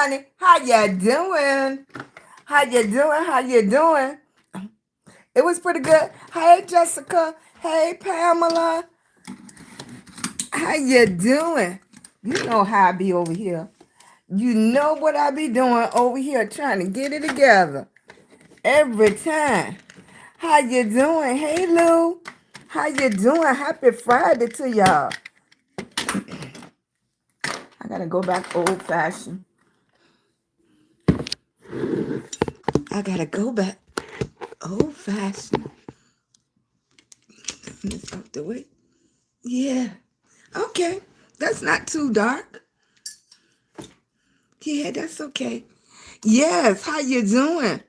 honey. How you doing? How you doing? How you doing? It was pretty good. Hey, Jessica. Hey, Pamela. How you doing? You know how I be over here. You know what I be doing over here, trying to get it together every time. How you doing? Hey, Lou. How you doing? Happy Friday to y'all. I gotta go back old fashioned. I gotta go back old fashioned. This out the way. Yeah. Okay. That's not too dark. Yeah, that's okay. Yes. How you doing?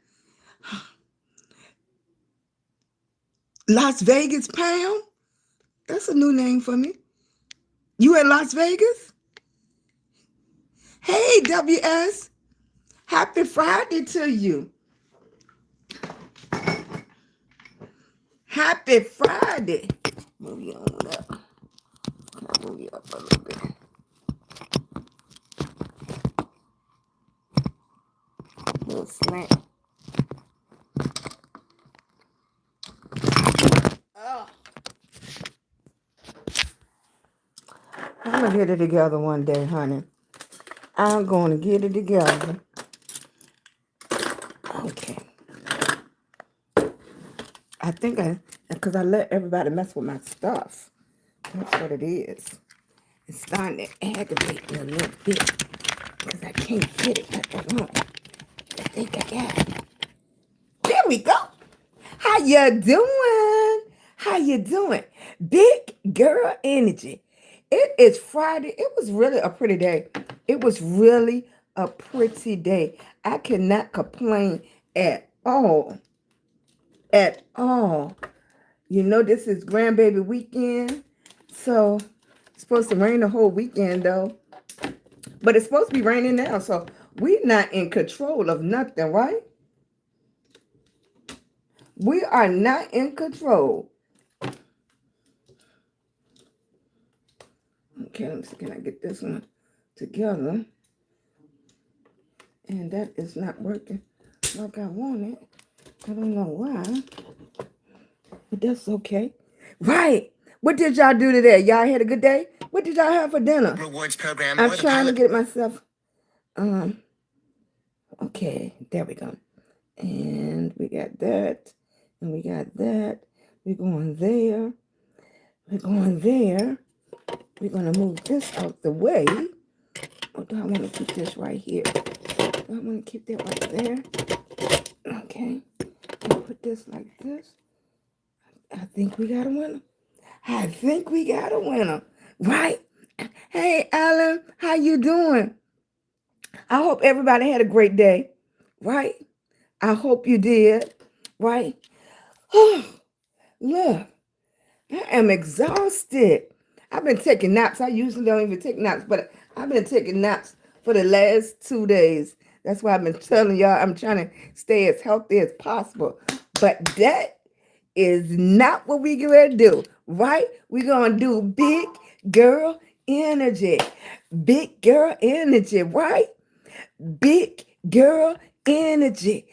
Las Vegas Pam? That's a new name for me. You in Las Vegas? Hey, WS. Happy Friday to you. Happy Friday. Move you on up. I'll move you up a little bit. A little slant. Oh. I'm going to get it together one day, honey. I'm going to get it together. Okay. I think because I let everybody mess with my stuff. That's what it is. It's starting to aggravate me a little bit because I can't get it like I want. I think I got it. There we go. How you doing? How you doing? Big girl energy. It is Friday. It was really a pretty day. It was really a pretty day. I cannot complain at all. At all. You know, this is grandbaby weekend. So it's supposed to rain the whole weekend though. But it's supposed to be raining now. So we're not in control of nothing, right? We are not in control. Okay, let me see. Can I get this one together? And that is not working like I want it. I don't know why. But that's okay. Right. What did y'all do today? Y'all had a good day? What did y'all have for dinner? Rewards program. I'm trying to get myself. Okay, there we go. And we got that. And we got that. We're going there. We're going there. We're going to move this out the way. Or do I want to keep this right here? Do I want to keep that right there? Okay. And put this like this. I think we got a winner. I think we got a winner. Right? Hey, Alan. How you doing? I hope everybody had a great day. Right? I hope you did. Right? Oh, look. I am exhausted. I've been taking naps. I usually don't even take naps, but I've been taking naps for the last 2 days. That's why I've been telling y'all I'm trying to stay as healthy as possible. But that is not what we going to do, right? We're going to do big girl energy. Big girl energy, right? Big girl energy.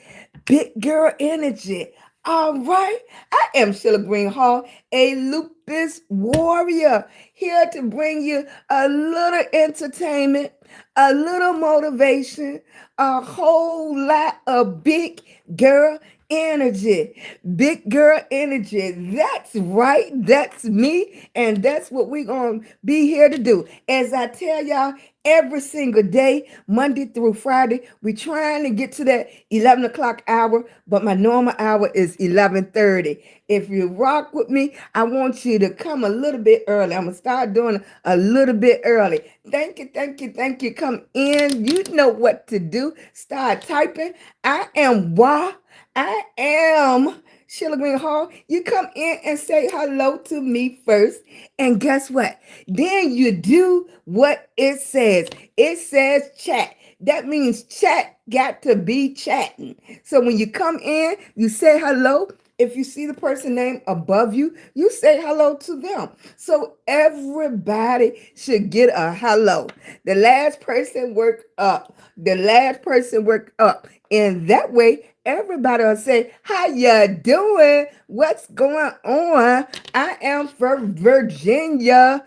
Big girl energy. All right. I am SheilagreenHall, a lupus warrior, here to bring you a little entertainment, a little motivation, a whole lot of big girl energy. Big girl energy. That's right. That's me. And that's what we're going to be here to do. As I tell y'all, every single day, Monday through Friday, we're trying to get to that 11 o'clock hour, but my normal hour is 11:30. If you rock with me, I want you to come a little bit early. I'm going to start doing a little bit early. Thank you, thank you, thank you. Come in. You know what to do. Start typing. I am SheilagreenHall. You come in and say hello to me first. And guess what? Then you do what it says. It says chat. That means chat got to be chatting. So when you come in, you say hello. If you see the person name above you, you say hello to them. So everybody should get a hello. The last person work up. The last person work up. And that way, everybody will say, how you doing? What's going on? I am from Virginia.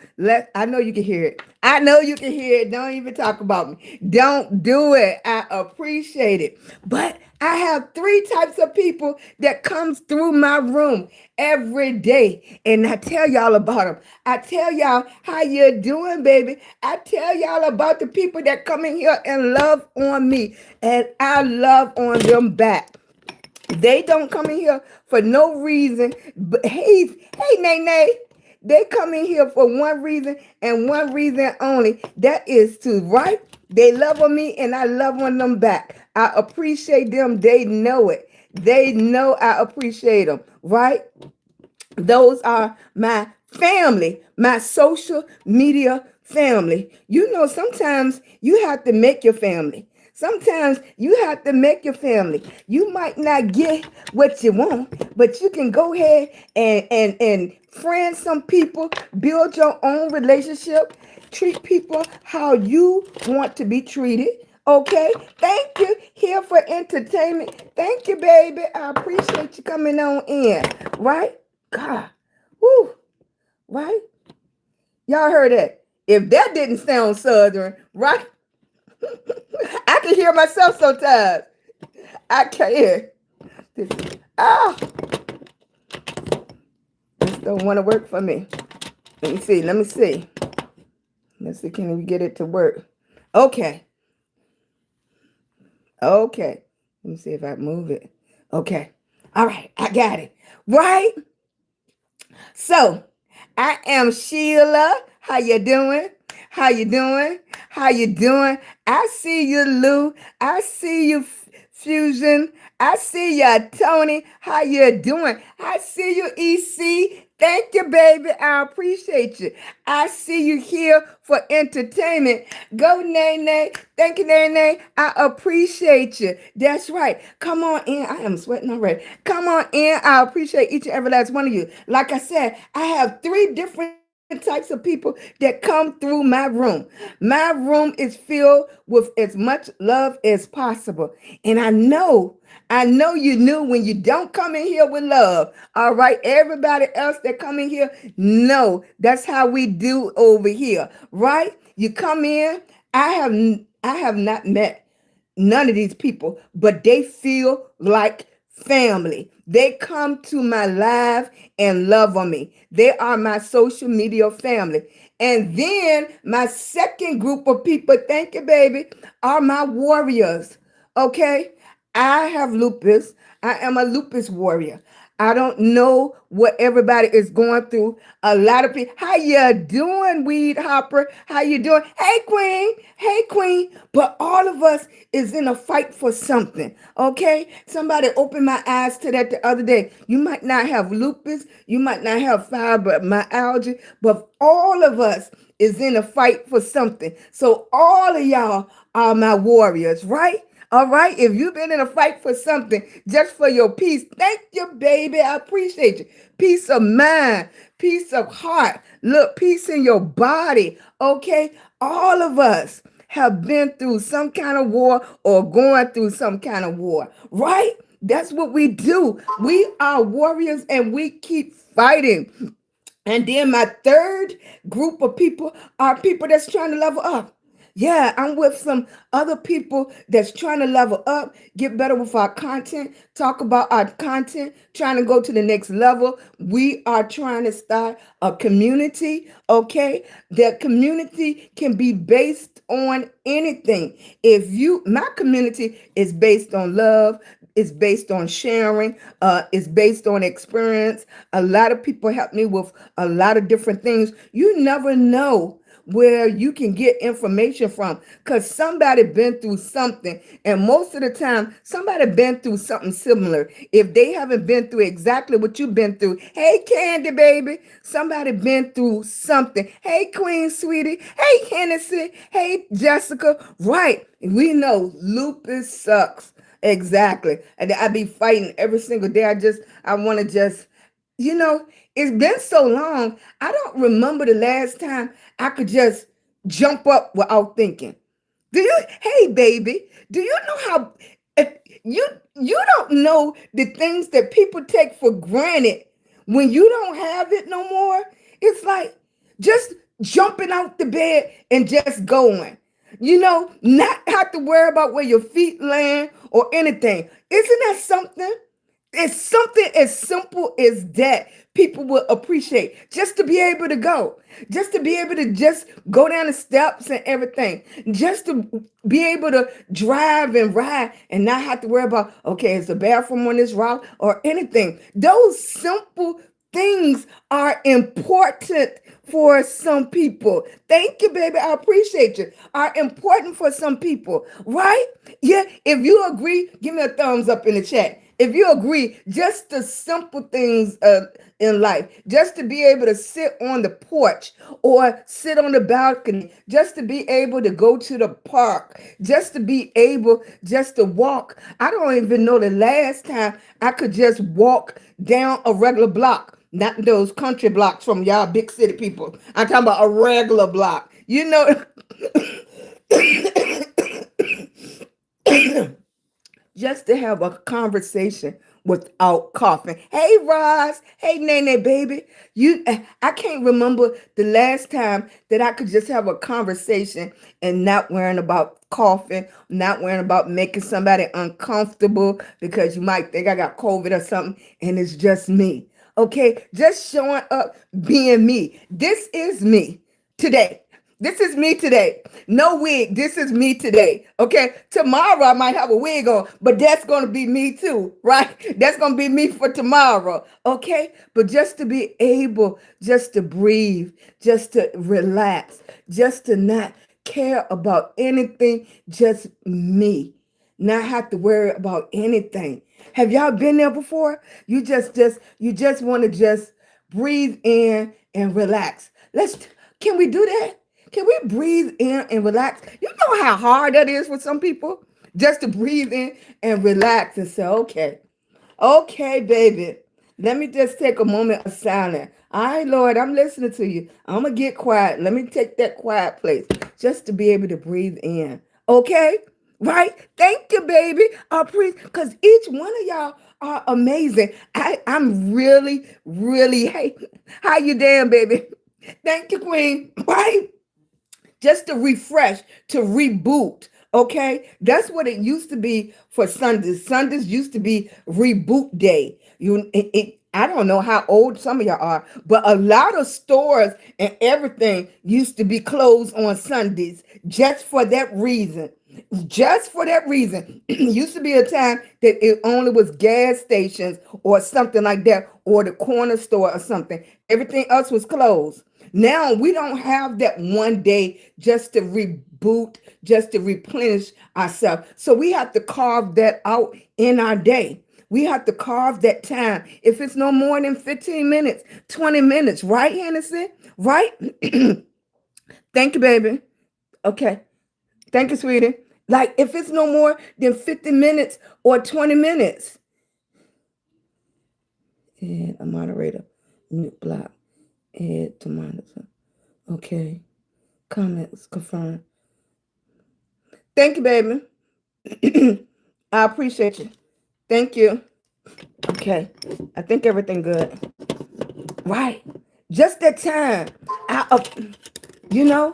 I know you can hear it. I know you can hear it. Don't even talk about me. Don't do it. I appreciate it. But I have three types of people that comes through my room every day. And I tell y'all about them. I tell y'all how you doing, baby. I tell y'all about the people that come in here and love on me. And I love on them back. They don't come in here for no reason. But hey, Nene. They come in here for one reason and one reason only. That is to, right? They love on me and I love on them back. I appreciate them. They know it. They know I appreciate them, right? Those are my family, my social media family. You know, sometimes you have to make your family. Sometimes you have to make your family. You might not get what you want, but you can go ahead and friend some people, build your own relationship, treat people how you want to be treated. Okay, thank you here for entertainment. Thank you, baby. I appreciate you coming on in. Right? God, whoo, right? Y'all heard that? If that didn't sound southern, right? I can hear myself sometimes. I can't hear. This, ah, this don't want to work for me. Let me see. Let me see. Let's see. Can we get it to work? Okay. Okay. Let me see if I move it. Okay. All right. I got it. Right? So, I am Sheila. How you doing? How you doing? How you doing? I see you, Lou. I see you, Fusion. I see you, Tony. How you doing? I see you, EC. Thank you, baby. I appreciate you. I see you here for entertainment. Go, Nene. Thank you, Nene. I appreciate you. That's right. Come on in. I am sweating already. Come on in. I appreciate each and every last one of you. Like I said, I have three different types of people that come through my room. My room is filled with as much love as possible. And I know you knew when you don't come in here with love. All right. Everybody else that come in here, no, that's how we do over here. Right? You come in. I have not met none of these people, but they feel like family. They come to my live and love on me. They are my social media family. And then my second group of people, thank you, baby, are my warriors. Okay? I have lupus. I am a lupus warrior. I don't know what everybody is going through. A lot of people, how you doing, Weed Hopper? How you doing? Hey, Queen. Hey, Queen. But all of us is in a fight for something, okay? Somebody opened my eyes to that the other day. You might not have lupus. You might not have fibromyalgia, but all of us is in a fight for something. So all of y'all are my warriors, right? All right. If you've been in a fight for something, just for your peace, thank you, baby. I appreciate you. Peace of mind, peace of heart. Look, peace in your body. Okay. All of us have been through some kind of war or going through some kind of war, right? That's what we do. We are warriors and we keep fighting. And then my third group of people are people that's trying to level up. Yeah, I'm with some other people that's trying to level up, get better with our content, talk about our content, trying to go to the next level. We are trying to start a community, okay? That community can be based on anything. My community is based on love, it's based on sharing, it's based on experience. A lot of people help me with a lot of different things. You never know where you can get information from because somebody been through something, and most of the time somebody been through something similar. If they haven't been through exactly what you've been through, hey Candy baby, somebody been through something. Hey Queen sweetie, hey Hennessy, hey Jessica, right? We know lupus sucks. Exactly. And I be fighting every single day. I want to just, you know, it's been so long. I don't remember the last time I could just jump up without thinking. Hey baby, do you know how if you you don't know the things that people take for granted when you don't have it no more? It's like just jumping out the bed and just going. Not have to worry about where your feet land or anything. Isn't that something? It's something as simple as that people will appreciate just to be able to go, just to be able to just go down the steps and everything, just to be able to drive and ride and not have to worry about, okay, is the bathroom on this route or anything. Those simple things are important for some people. Thank you, baby. I appreciate you. Are important for some people, right? Yeah. If you agree, give me a thumbs up in the chat. If you agree, just the simple things in life, just to be able to sit on the porch or sit on the balcony, just to be able to go to the park, just to be able just to walk. I don't even know the last time I could just walk down a regular block, not those country blocks from y'all big city people. I'm talking about a regular block. Just to have a conversation without coughing. Hey, Roz. Hey, Nene, baby. I can't remember the last time that I could just have a conversation and not worrying about coughing, not worrying about making somebody uncomfortable because you might think I got COVID or something, and it's just me. Okay, just showing up, being me. This is me today. This is me today. No wig. This is me today. Okay. Tomorrow I might have a wig on, but that's going to be me too, right? That's going to be me for tomorrow. Okay. But just to be able just to breathe, just to relax, just to not care about anything, just me, not have to worry about anything. Have y'all been there before? You just want to just breathe in and relax. Can we do that? Can we breathe in and relax? You know how hard that is for some people? Just to breathe in and relax and say, okay, baby, let me just take a moment of silence. All right, Lord, I'm listening to you. I'm going to get quiet. Let me take that quiet place just to be able to breathe in. Okay? Right? Thank you, baby. Because each one of y'all are amazing. I'm really, really, hey, how you doing, baby? Thank you, Queen. Right? Just to refresh, to reboot. Okay, that's what it used to be for Sundays. Sundays used to be reboot day. I don't know how old some of y'all are, but a lot of stores and everything used to be closed on Sundays just for that reason. Just for that reason. It used to be a time that it only was gas stations or something like that, or the corner store or something. Everything else was closed. Now we don't have that one day just to reboot, just to replenish ourselves. So we have to carve that out in our day. We have to carve that time. If it's no more than 15 minutes, 20 minutes, right, Hennessy? Right? Thank you, baby. Okay. Thank you, sweetie. Like if it's no more than 50 minutes or 20 minutes. And a moderator, mute block. Add to monitor. Okay. Comments confirmed. Thank you, baby. I appreciate you. Thank you. Okay. I think everything good. Right. Just that time. You know.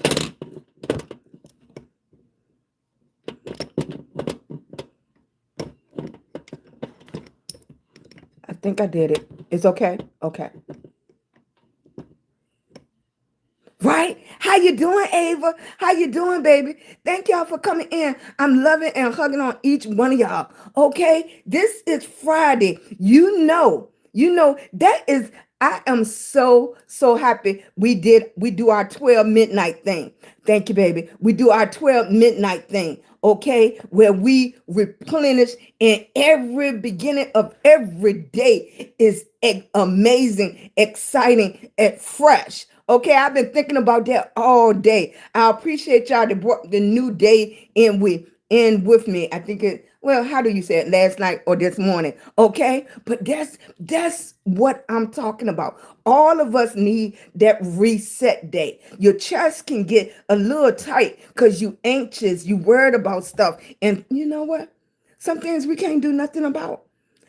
I think I did it. It's okay. Okay. Right? How you doing, Ava? How you doing, baby? Thank y'all for coming in. I'm loving and hugging on each one of y'all. Okay? This is Friday. That is, I am so happy we do our 12 midnight thing. Thank you, baby. We do our 12 midnight thing. Okay? Where we replenish in every beginning of every day is amazing, exciting, and fresh. Okay, I've been thinking about that all day. I appreciate y'all that brought the new day in with me. I think Well, how do you say it? Last night or this morning? Okay, but that's what I'm talking about. All of us need that reset day. Your chest can get a little tight because you anxious, you worried about stuff, and you know what? Some things we can't do nothing about.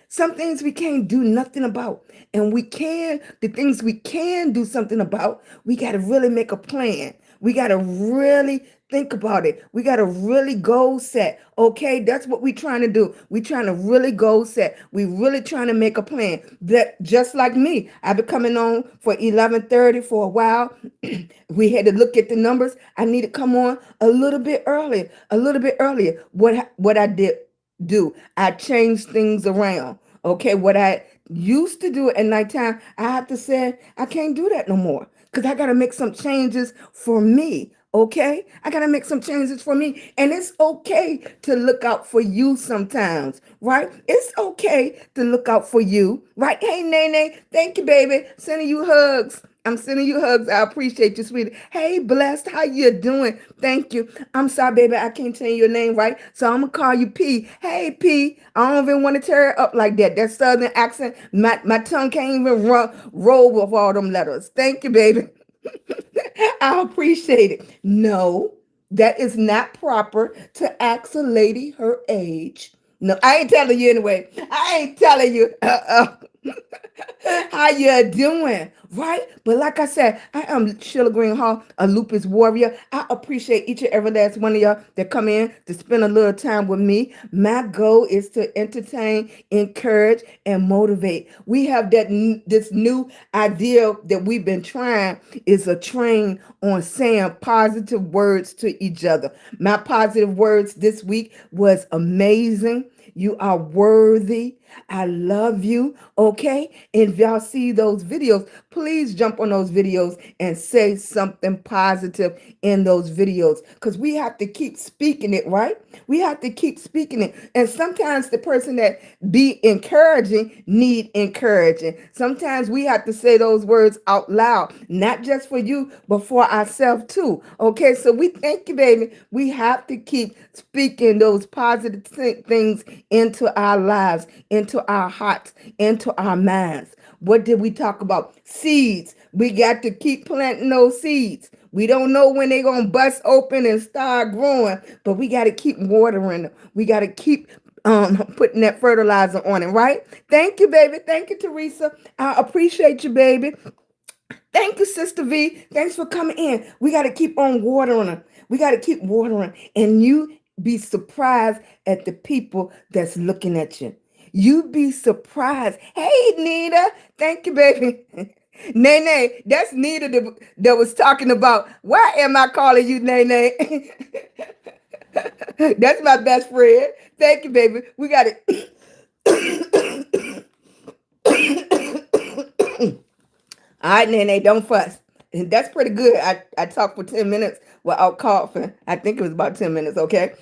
Some things we can't do nothing about. And the things we can do something about, we got to really make a plan. We got to really think about it. We got to really goal set. Okay, that's what we trying to do. We trying to really goal set. We really trying to make a plan. That just like me, I've been coming on for 11:30 for a while. We had to look at the numbers. I need to come on a little bit earlier. A little bit earlier. What I did do. I changed things around. Okay, what I used to do at nighttime, I have to say I can't do that no more because I got to make some changes for me. Okay, I got to make some changes for me. And it's okay to look out for you sometimes, right? It's okay to look out for you, right? Hey, Nene, thank you, baby. Sending you hugs. I'm sending you hugs. I appreciate you, sweetie. Hey, Blessed, how you doing? Thank you. I'm sorry, baby, I can't tell you your name right, so I'm gonna call you P. Hey, P. I don't even want to tear it up like that. That southern accent, my tongue can't even roll with all them letters. Thank you, baby. I appreciate it. No, that is not proper to ask a lady her age. No, I ain't telling you anyway. I ain't telling you. How you doing? Right? But like I said, I am Sheila Greenhall, a lupus warrior. I appreciate each and every last one of y'all that come in to spend a little time with me. My goal is to entertain, encourage, and motivate. We have this new idea that we've been trying is a train on saying positive words to each other. My positive words this week was amazing. You are worthy. I love you. Okay. And if y'all see those videos, please jump on those videos and say something positive in those videos because we have to keep speaking it, right? We have to keep speaking it. And sometimes the person that be encouraging need encouraging. Sometimes we have to say those words out loud, not just for you, but for ourselves too. Okay. So we thank you, baby. We have to keep speaking those positive things into our lives, into our hearts, into our minds. What did we talk about? Seeds. We got to keep planting those seeds. We don't know when they're going to bust open and start growing, but we got to keep watering them. We got to keep putting that fertilizer on it, right? Thank you, baby. Thank you, Teresa. I appreciate you, baby. Thank you, Sister V. Thanks for coming in. We got to keep on watering them. We got to keep watering. And you be surprised at the people that's looking at you. You be surprised. Hey, Nita. Thank you, baby. Nene, that's Nita that was talking about, why am I calling you Nene? That's my best friend. Thank you, baby. We got it. All right, Nene, don't fuss. And that's pretty good. I talked for 10 minutes without coughing. I think it was about 10 minutes, okay?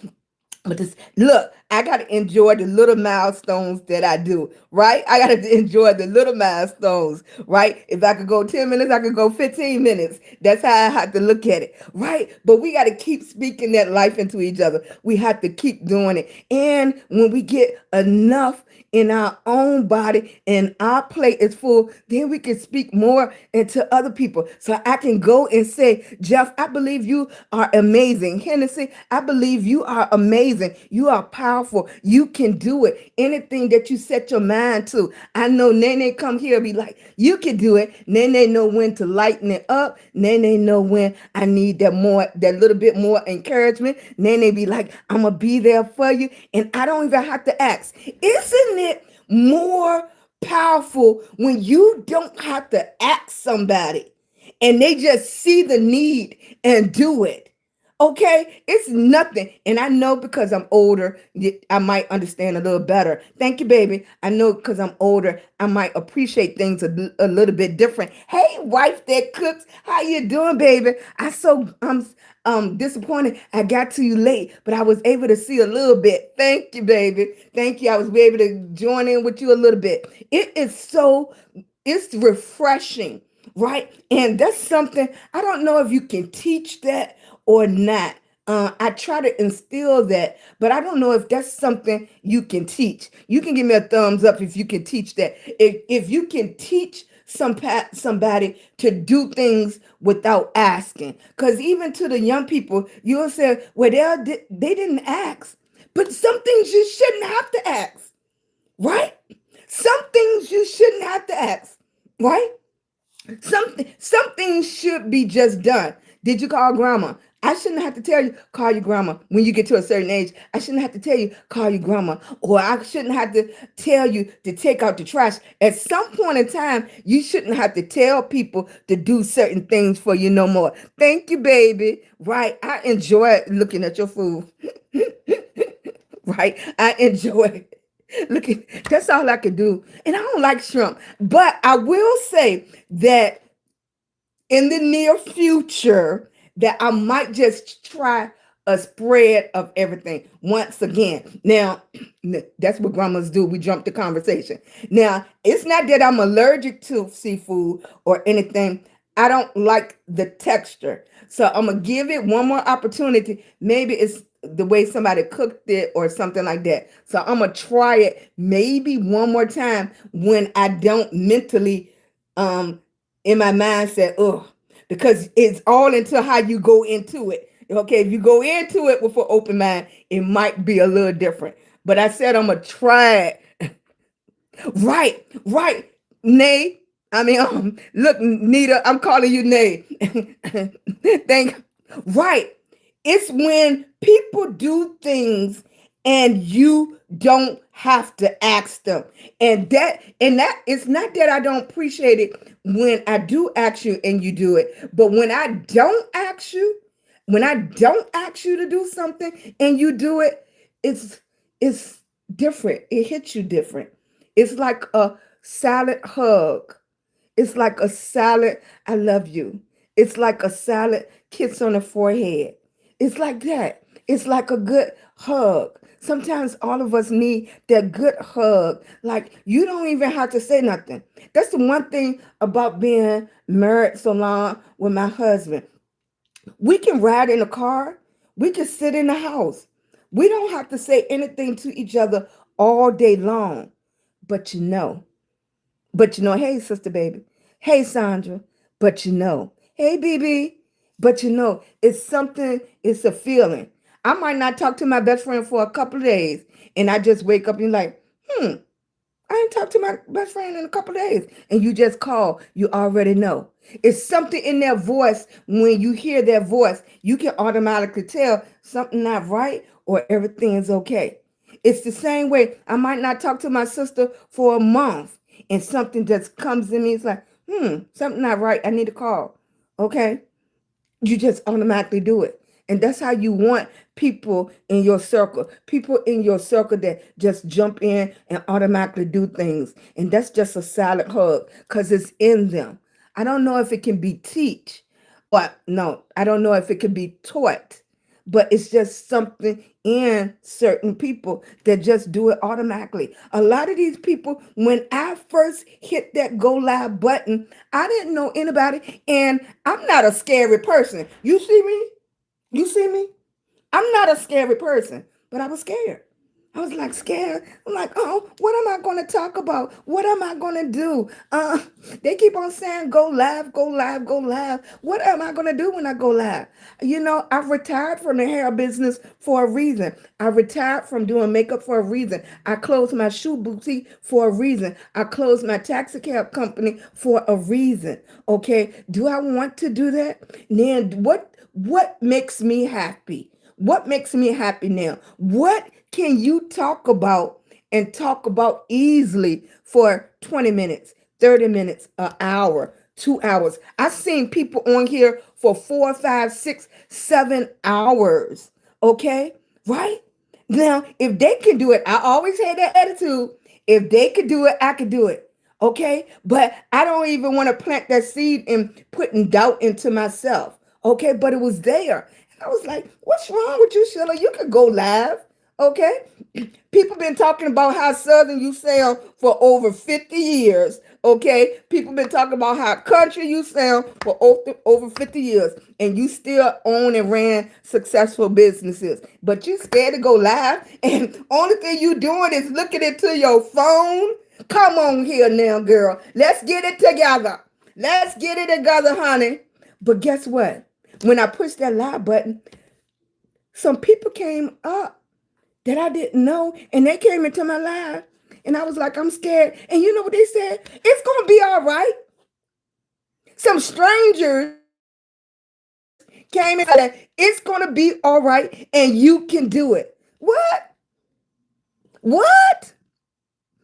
But just look, I got to enjoy the little milestones that I do, right? I got to enjoy the little milestones, right? If I could go 10 minutes, I could go 15 minutes. That's how I have to look at it, right? But we got to keep speaking that life into each other. We have to keep doing it. And when we get enough in our own body and our plate is full, then we can speak more into other people. So I can go and say, Jeff, I believe you are amazing. Hennessy, I believe you are amazing. You are powerful. You can do it. Anything that you set your mind to. I know Nene come here and be like, you can do it. Nene know when to lighten it up. Nene know when I need that little bit more encouragement. Nene be like, I'm going to be there for you. And I don't even have to ask. Isn't it more powerful when you don't have to ask somebody and they just see the need and do it? Okay, it's nothing. And I know because I'm older, I might understand a little better. Thank you, baby. I know because I'm older, I might appreciate things a little bit different. Hey, wife that cooks, how you doing, baby? I'm disappointed I got to you late, but I was able to see a little bit. Thank you, baby. Thank you. I was able to join in with you a little bit. It's refreshing, right? And that's something, I don't know if you can teach that or not. I try to instill that, but I don't know if that's something you can teach. You can give me a thumbs up if you can teach that. If you can teach somebody to do things without asking, because even to the young people, you'll say, well, they didn't ask, but some things you shouldn't have to ask, right? Some things you shouldn't have to ask, right? Something should be just done. Did you call grandma? I shouldn't have to tell you, call your grandma. When you get to a certain age, I shouldn't have to tell you, call your grandma. Or I shouldn't have to tell you to take out the trash. At some point in time, you shouldn't have to tell people to do certain things for you no more. Thank you, baby. Right? I enjoy looking at your food. Right? I enjoy it. Look at that's all I can do. And I don't like shrimp. But I will say that in the near future that I might just try a spread of everything once again. Now, that's what grandmas do. We jump the conversation. Now, it's not that I'm allergic to seafood or anything. I don't like the texture. So I'm going to give it one more opportunity. Maybe it's the way somebody cooked it or something like that. So I'm going to try it maybe one more time when I don't mentally in my mindset, because it's all into how you go into it. Okay, if you go into it with an open mind, it might be a little different. But I said I'm gonna try it. Right. Nay. Look, Nita, I'm calling you Nay. Right. It's when people do things and you don't have to ask them. And that it's not that I don't appreciate it when I do ask you and you do it, but when I don't ask you to do something and you do it, it's different. It hits you different. It's like a silent hug. It's like a silent I love you. It's like a silent kiss on the forehead. It's like that. It's like a good hug. Sometimes all of us need that good hug. Like you don't even have to say nothing. That's the one thing about being married so long with my husband. We can ride in a car. We can sit in the house. We don't have to say anything to each other all day long. But hey, sister baby. Hey, Sandra. Hey, BB. It's something, it's a feeling. I might not talk to my best friend for a couple of days. And I just wake up and like, I ain't talked to my best friend in a couple of days. And you just call, you already know. It's something in their voice. When you hear their voice, you can automatically tell something not right or everything is okay. It's the same way. I might not talk to my sister for a month and something just comes in me. It's like, something not right. I need to call. Okay. You just automatically do it. And that's how you want people in your circle that just jump in and automatically do things. And that's just a silent hug because it's in them. I don't know if it can be teach, but no, I don't know if it can be taught, but it's just something in certain people that just do it automatically. A lot of these people, when I first hit that go live button, I didn't know anybody, and I'm not a scary person. You see me? I'm not a scary person, but I was scared. I was like scared. I'm like, oh, what am I going to talk about? What am I going to do? They keep on saying, go live, go live, go live. What am I going to do when I go live? I retired from the hair business for a reason. I retired from doing makeup for a reason. I closed my shoe boutique for a reason. I closed my taxi cab company for a reason. Okay. Do I want to do that? Then what makes me happy? What makes me happy now? What can you talk about and talk about easily for 20 minutes, 30 minutes, an hour, 2 hours? I've seen people on here for 4, 5, 6, 7 hours. Okay, right? Now, if they can do it, I always had that attitude. If they could do it, I could do it. Okay, but I don't even want to plant that seed and putting doubt into myself. Okay, but it was there. And I was like, what's wrong with you, Sheila? You could go live. Okay? People been talking about how Southern you sound for over 50 years. Okay? People been talking about how country you sound for over 50 years. And you still own and ran successful businesses. But you scared to go live. And only thing you doing is looking into your phone. Come on here now, girl. Let's get it together. Let's get it together, honey. But guess what? When I pushed that live button, some people came up that I didn't know, and they came into my life, and I was like, I'm scared. And you know what they said? It's gonna be all right. Some strangers came and said, it's gonna be all right, and you can do it. What? What?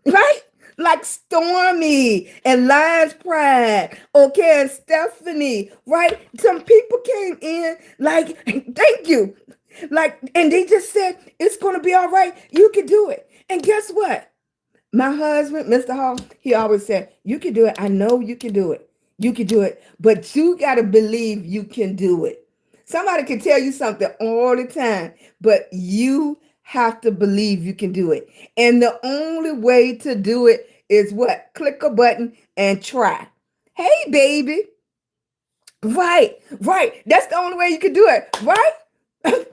Right? Like Stormy and Lions Pride, okay, and Stephanie, right? Some people came in like, thank you. Like, and they just said, it's going to be all right. You can do it. And guess what? My husband, Mr. Hall, he always said, you can do it. I know you can do it. You can do it. But you got to believe you can do it. Somebody can tell you something all the time, but you have to believe you can do it. And the only way to do it is what? Click a button and try. Hey, baby. Right, right. That's the only way you can do it. Right?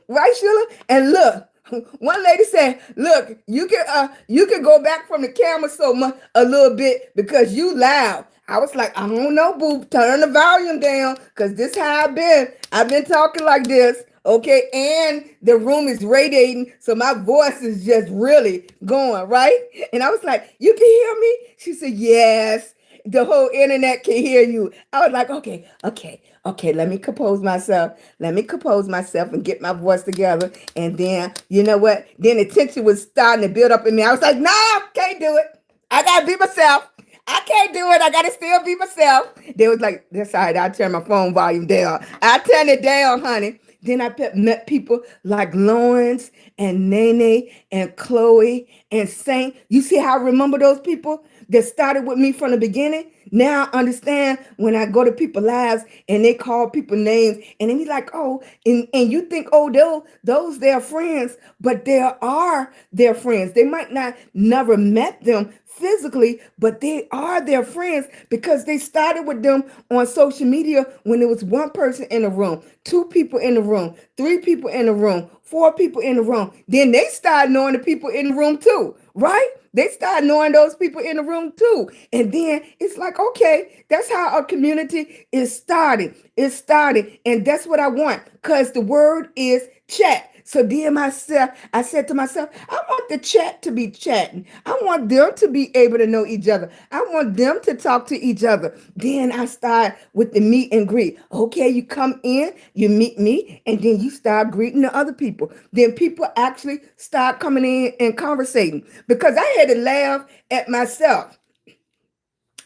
Right, Sheila? And look, one lady said, look, you can go back from the camera so much a little bit because you loud. I was like, I don't know, boo. Turn the volume down because this how I've been. I've been talking like this. Okay. And the room is radiating. So my voice is just really going, right? And I was like, you can hear me? She said, yes. The whole internet can hear you. I was like, okay, let me compose myself. Let me compose myself and get my voice together. And then, you know what? Then the tension was starting to build up in me. I was like, no, can't do it. I got to be myself. I can't do it. I got to still be myself. They was like, that's all right. I turn my phone volume down. I turn it down, honey. Then I met people like Lawrence and Nene and Chloe and Saint. You see how I remember those people that started with me from the beginning? Now I understand when I go to people's lives and they call people names and then be like, oh, and you think, oh, those their friends, but they are their friends. They might not never met them physically, but they are their friends because they started with them on social media when there was one person in the room, two people in the room, three people in the room, four people in the room. Then they started knowing the people in the room too, right? They started knowing those people in the room too. And then it's like, okay, that's how our community is starting. It's starting. And that's what I want because the word is chat. So then I said to myself, I want the chat to be chatting. I want them to be able to know each other. I want them to talk to each other. Then I start with the meet and greet. Okay, you come in, you meet me, and then you start greeting the other people. Then people actually start coming in and conversating because I had to laugh at myself.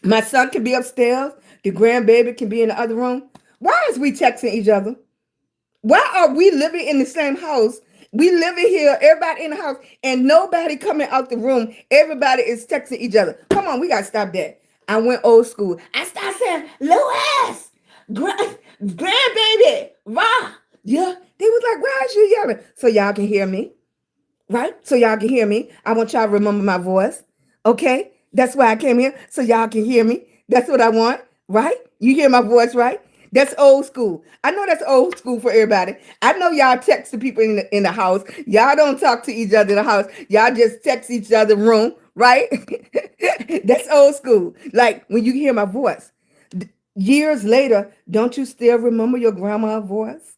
My son can be upstairs. The grandbaby can be in the other room. Why is we texting each other? Why are we living in the same house? We living here, everybody in the house, and nobody coming out the room. Everybody is texting each other. Come on, we got to stop that. I went old school. I started saying, Louis, grandbaby, Ra. Yeah, they was like, why is you yelling? So y'all can hear me, right? So y'all can hear me. I want y'all to remember my voice, okay? That's why I came here, so y'all can hear me. That's what I want, right? You hear my voice, right? That's old school. I know that's old school for everybody. I know y'all text the people in the house. Y'all don't talk to each other in the house. Y'all just text each other room, right? That's old school. Like when you hear my voice. Years later, don't you still remember your grandma's voice?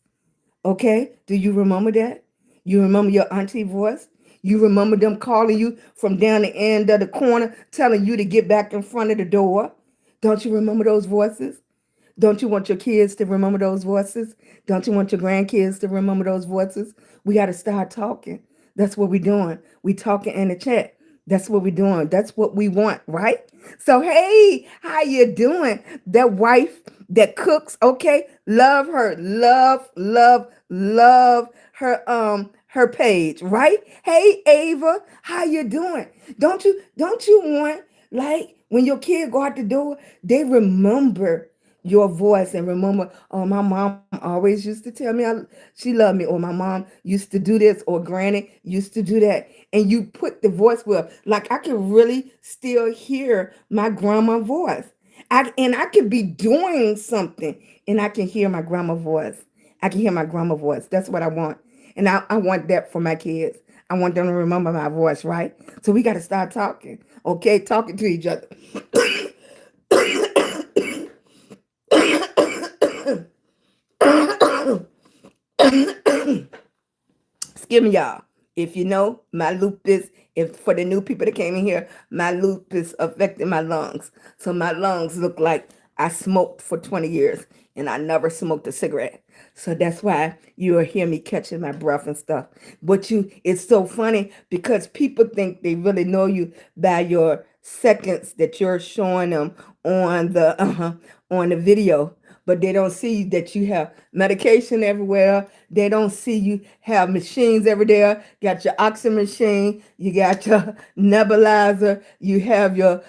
Okay? Do you remember that? You remember your auntie voice? You remember them calling you from down the end of the corner, telling you to get back in front of the door? Don't you remember those voices? Don't you want your kids to remember those voices? Don't you want your grandkids to remember those voices? We got to start talking. That's what we're doing. We talking in the chat. That's what we're doing. That's what we want, right? So, hey, how you doing? That wife that cooks, okay? Love her. Love her page, right? Hey, Ava, how you doing? Don't you want, like, when your kid go out the door, they remember your voice and remember, oh, my mom always used to tell me she loved me, or my mom used to do this, or granny used to do that. And you put the voice where, like, I can really still hear my grandma voice. I could be doing something and I can hear my grandma voice. I can hear my grandma voice. That's what I want. And I want that for my kids. I want them to remember my voice, right? So we got to start talking, okay? Talking to each other. Excuse me, y'all. If you know, my lupus, if for the new people that came in here, my lupus affected my lungs. So my lungs look like I smoked for 20 years and I never smoked a cigarette. So that's why you'll hear me catching my breath and stuff. But it's so funny because people think they really know you by your seconds that you're showing them on the video, but they don't see that you have medication everywhere. They don't see you have machines everywhere. Got your oxygen machine, you got your nebulizer, you have your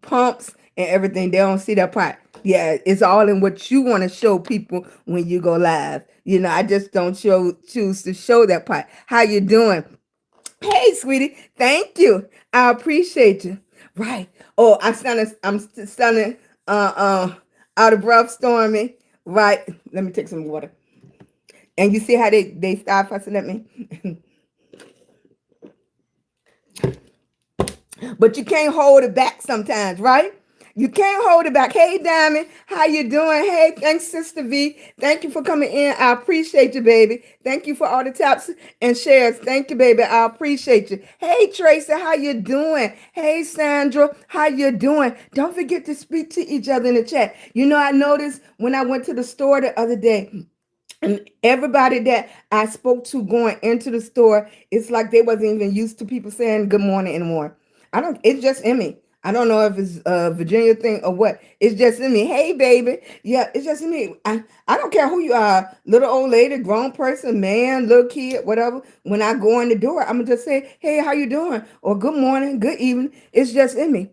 pumps and everything. They don't see that part. Yeah, it's all in what you want to show people when you go live. You know, I just don't choose to show that part. How you doing? Hey, sweetie, thank you. I appreciate you. Right. Oh, I'm standing out of breath, Stormy. Right. Let me take some water. And you see how they start fussing at me? But you can't hold it back sometimes, right? You can't hold it back. Hey, Diamond, how you doing? Hey, thanks, Sister V. Thank you for coming in. I appreciate you, baby. Thank you for all the taps and shares. Thank you, baby. I appreciate you. Hey, Tracy, how you doing? Hey, Sandra, how you doing? Don't forget to speak to each other in the chat. You know, I noticed when I went to the store the other day, and everybody that I spoke to going into the store, it's like they wasn't even used to people saying good morning anymore. It's just in me. I don't know if it's a Virginia thing or what. It's just in me. Hey, baby. Yeah, it's just in me. I don't care who you are, little old lady, grown person, man, little kid, whatever. When I go in the door, I'm going to just say, hey, how you doing? Or good morning, good evening. It's just in me.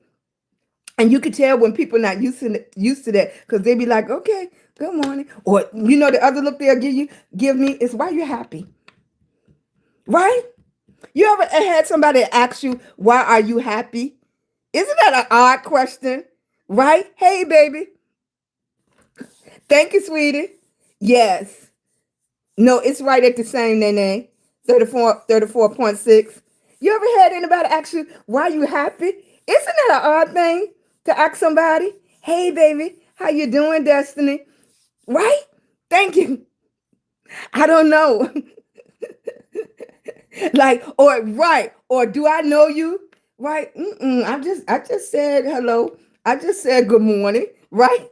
And you could tell when people not used to that, because they be like, okay, good morning. Or the other look they'll give me is, why you happy? Right? You ever had somebody ask you, why are you happy? Isn't that an odd question? Right? Hey, baby. Thank you, sweetie. Yes. No, it's right at the same, Nene. 34.6. You ever had anybody ask you, why you happy? Isn't that an odd thing to ask somebody? Hey, baby, how you doing, Destiny? Right? Thank you. I don't know. Or do I know you? Right? I just said hello. I just said good morning. Right?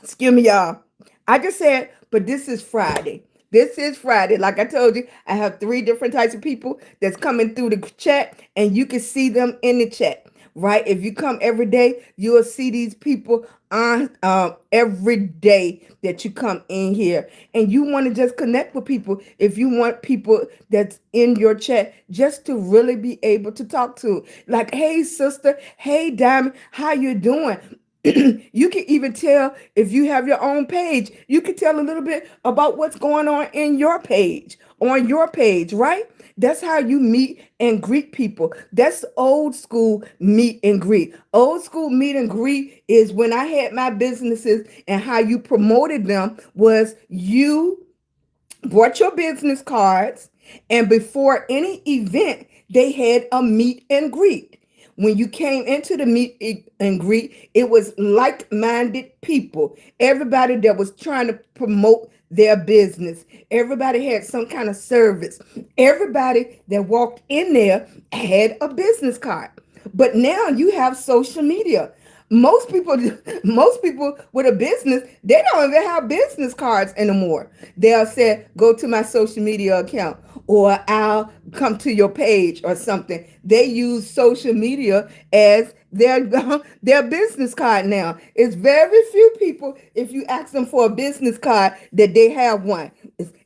Excuse me, y'all. I just said, but this is Friday. This is Friday. Like I told you, I have 3 different types of people that's coming through the chat, and you can see them in the chat. Right? If you come every day, you will see these people on every day that you come in here. And you want to just connect with people. If you want people that's in your chat just to really be able to talk to, like, hey, sister, hey, Diamond, how you doing? You can even tell if you have your own page. You can tell a little bit about what's going on in your page, on your page, right? That's how you meet and greet people. That's old school meet and greet. Old school meet and greet is when I had my businesses, and how you promoted them was you brought your business cards, and before any event, they had a meet and greet. When you came into the meet and greet, it was like-minded people, everybody that was trying to promote their business. Everybody had some kind of service. Everybody that walked in there had a business card. But now you have social media. Most people with a business, they don't even have business cards anymore. They'll say, go to my social media account, or I'll come to your page or something. They use social media as their business card now. It's very few people, if you ask them for a business card, that they have one.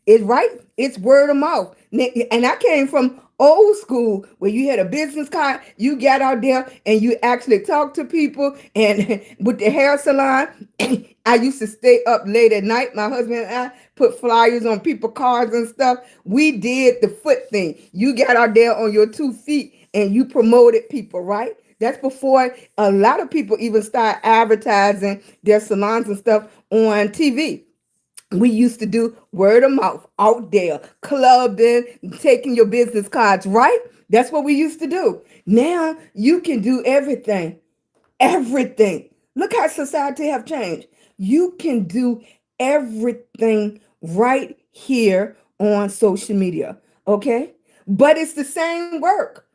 It's right. It's word of mouth. And I came from old school where you had a business card, you got out there and you actually talked to people. And with the hair salon, I used to stay up late at night. My husband and I put flyers on people's cars and stuff. We did the foot thing. You got out there on your 2 feet and you promoted people, right? That's before a lot of people even start advertising their salons and stuff on TV. We used to do word of mouth out there, clubbing, taking your business cards, right? That's what we used to do. Now you can do everything. Everything. Look how society have changed. You can do everything right here on social media. Okay? But it's the same work.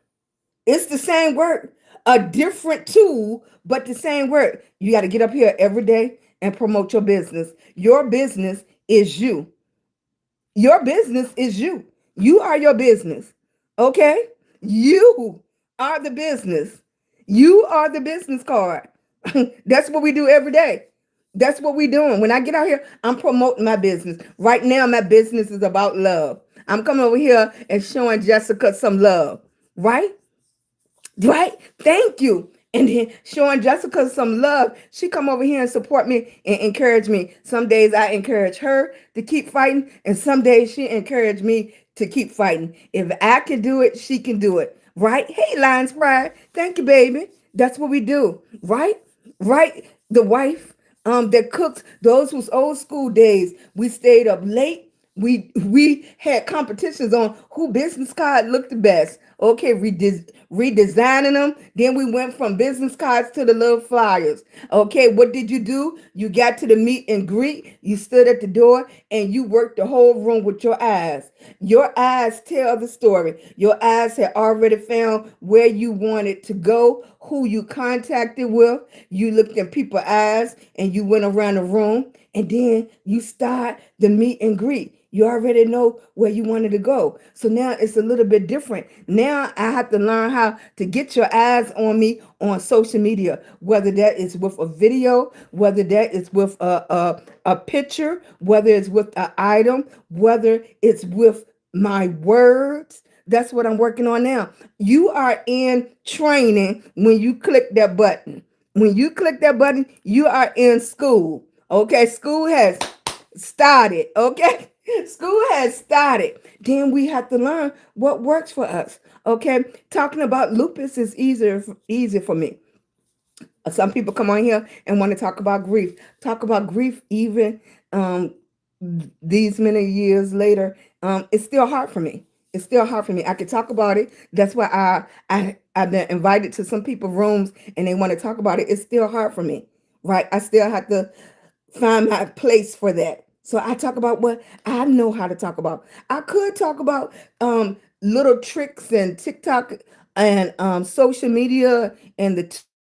It's the same work. A different tool, but the same work. You got to get up here every day and promote your business. Your business is you. Your business is you. You are your business. Okay? You are the business. You are the business card. That's what we do every day. That's what we're doing. When I get out here, I'm promoting my business. Right now, my business is about love. I'm coming over here and showing Jessica some love. Right? Right? Thank you. And then showing Jessica some love. She come over here and support me and encourage me. Some days I encourage her to keep fighting, and some days she encouraged me to keep fighting. If I can do it, she can do it. Right? Hey, Lions Pride. Thank you, baby. That's what we do. Right? Right? The wife that cooks, those who's old school days, we stayed up late. We had competitions on who business card looked the best. Okay, redesigning them. Then we went from business cards to the little flyers. Okay, what did you do? You got to the meet and greet. You stood at the door and you worked the whole room with your eyes. Your eyes tell the story. Your eyes had already found where you wanted to go, who you contacted with. You looked in people's eyes and you went around the room, and then you start the meet and greet. You already know where you wanted to go. So now it's a little bit different. Now I have to learn how to get your eyes on me on social media, whether that is with a video, whether that is with a picture, whether it's with an item, whether it's with my words. That's what I'm working on now. You are in training when you click that button. When you click that button, you are in school. Okay, school has started. Okay. School has started. Then we have to learn what works for us. Okay. Talking about lupus is easy for me. Some people come on here and want to talk about grief. Talk about grief even these many years later. It's still hard for me. It's still hard for me. I could talk about it. That's why I've been invited to some people's rooms and they want to talk about it. It's still hard for me. Right. I still have to find my place for that. So I talk about what I know how to talk about. I could talk about little tricks and TikTok and social media and the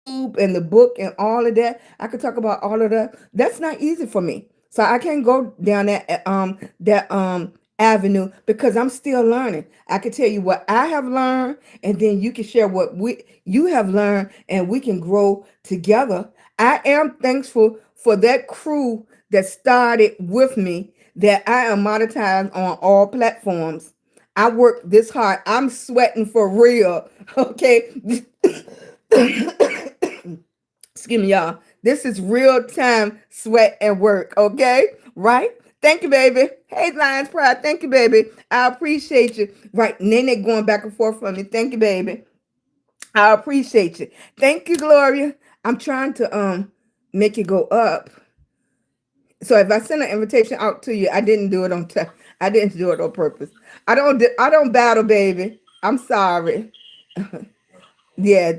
tube and the book and all of that. I could talk about all of that. That's not easy for me. So I can't go down that avenue because I'm still learning. I can tell you what I have learned, and then you can share what you have learned, and we can grow together. I am thankful for that crew that started with me, that I am monetized on all platforms. I work this hard. I'm sweating for real. Okay. Excuse me, y'all. This is real time sweat and work. Okay. Right? Thank you, baby. Hey, Lions Pride. Thank you, baby. I appreciate you. Right. And then they going back and forth from me. Thank you, baby. I appreciate you. Thank you, Gloria. I'm trying to make it go up. So if I send an invitation out to you, I didn't do it on time. I didn't do it on purpose. I don't battle, baby. I'm sorry. Yeah,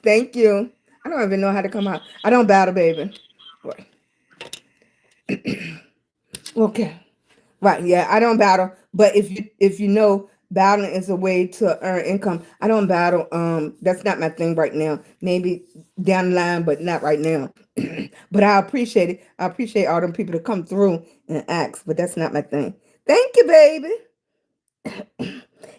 thank you. I don't even know how to come out. I don't battle, baby. Okay. Right. Yeah, I don't battle. But if you know battling is a way to earn income, I don't battle. That's not my thing right now. Maybe down the line, but not right now. But I appreciate it. I appreciate all them people to come through and ask, but that's not my thing. Thank you, baby.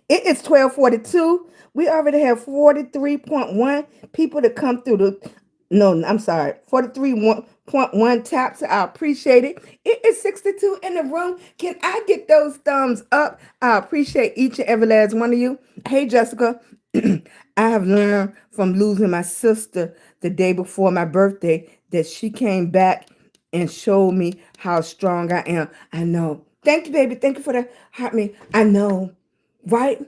It is 12:42. We already have 43.1 people to come through the. No, I'm sorry. 43.1 taps. I appreciate it. It is 62 in the room. Can I get those thumbs up? I appreciate each and every last one of you. Hey, Jessica. I have learned from losing my sister the day before my birthday that she came back and showed me how strong I am. I know. Thank you, baby. Thank you for the heart me. I know. Right?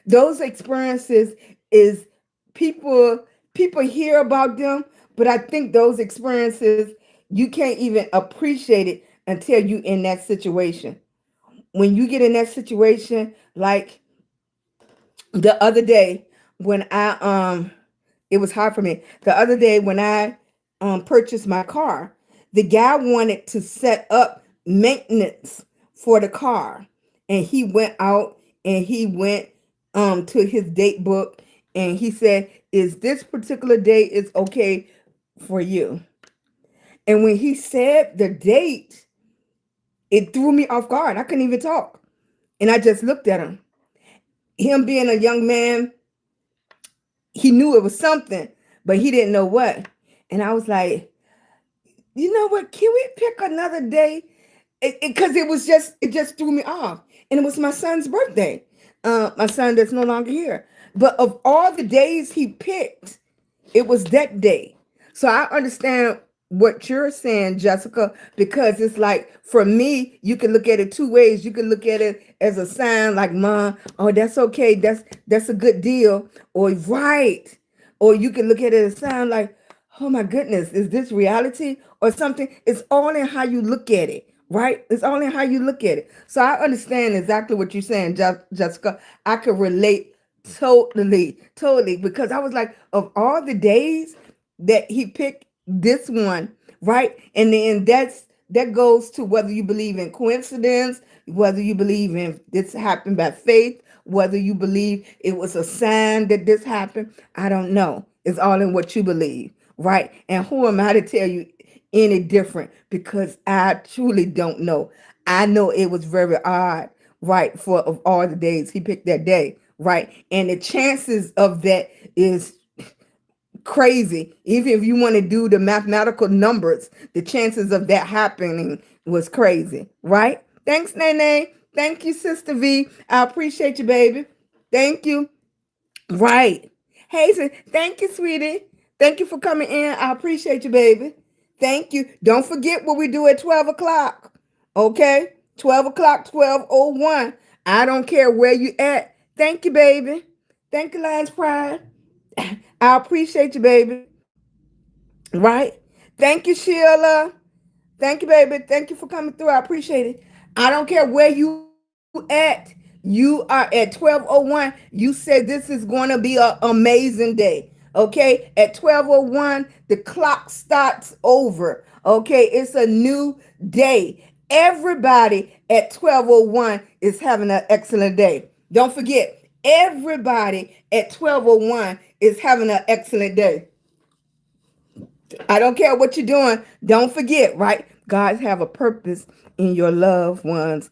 Those experiences is people people hear about them, but I think those experiences you can't even appreciate it until you in that situation. When you get in that situation, like the other day when I it was hard for me. The other day when I purchased my car, the guy wanted to set up maintenance for the car. And he went out and he went to his date book and he said, "Is this particular date is okay for you?" And when he said the date, it threw me off guard. I couldn't even talk. And I just looked at him. Him being a young man, he knew it was something, but he didn't know what. And I was like, you know what? Can we pick another day? Because it just threw me off. And it was my son's birthday. My son that's no longer here. But of all the days he picked, it was that day. So I understand what you're saying, Jessica, because it's like for me, you can look at it two ways. You can look at it as a sign like, Mom, oh, that's okay. That's a good deal. Or right. Or you can look at it as a sign like, oh my goodness, is this reality or something? It's all in how you look at it, right? It's all in how you look at it. So I understand exactly what you're saying, Jessica. I could relate totally, because I was like, of all the days that he picked this one, right? And then that goes to whether you believe in coincidence, whether you believe in this happened by faith, whether you believe it was a sign that this happened. I don't know. It's all in what you believe, right? And who am I to tell you any different? Because I truly don't know. I know it was very odd, right? For of all the days he picked that day, right? And the chances of that is crazy. Even if you want to do the mathematical numbers, the chances of that happening was crazy, right? Thanks, Nene. Thank you, Sister V. I appreciate you, baby. Thank you. Right. Hey, thank you, sweetie. Thank you for coming in. I appreciate you, baby. Thank you. Don't forget what we do at 12 o'clock. Okay? 12 o'clock, 12:01. I don't care where you at. Thank you, baby. Thank you, Lions Pride. I appreciate you, baby. Right? Thank you, Sheila. Thank you, baby. Thank you for coming through. I appreciate it. I don't care where you at. You are at 12:01. You said this is going to be an amazing day. Okay? At 12:01, the clock starts over. Okay? It's a new day. Everybody at 12:01 is having an excellent day. Don't forget, everybody at 12:01 is having an excellent day. I don't care what you're doing. Don't forget, right? God have a purpose in your loved ones.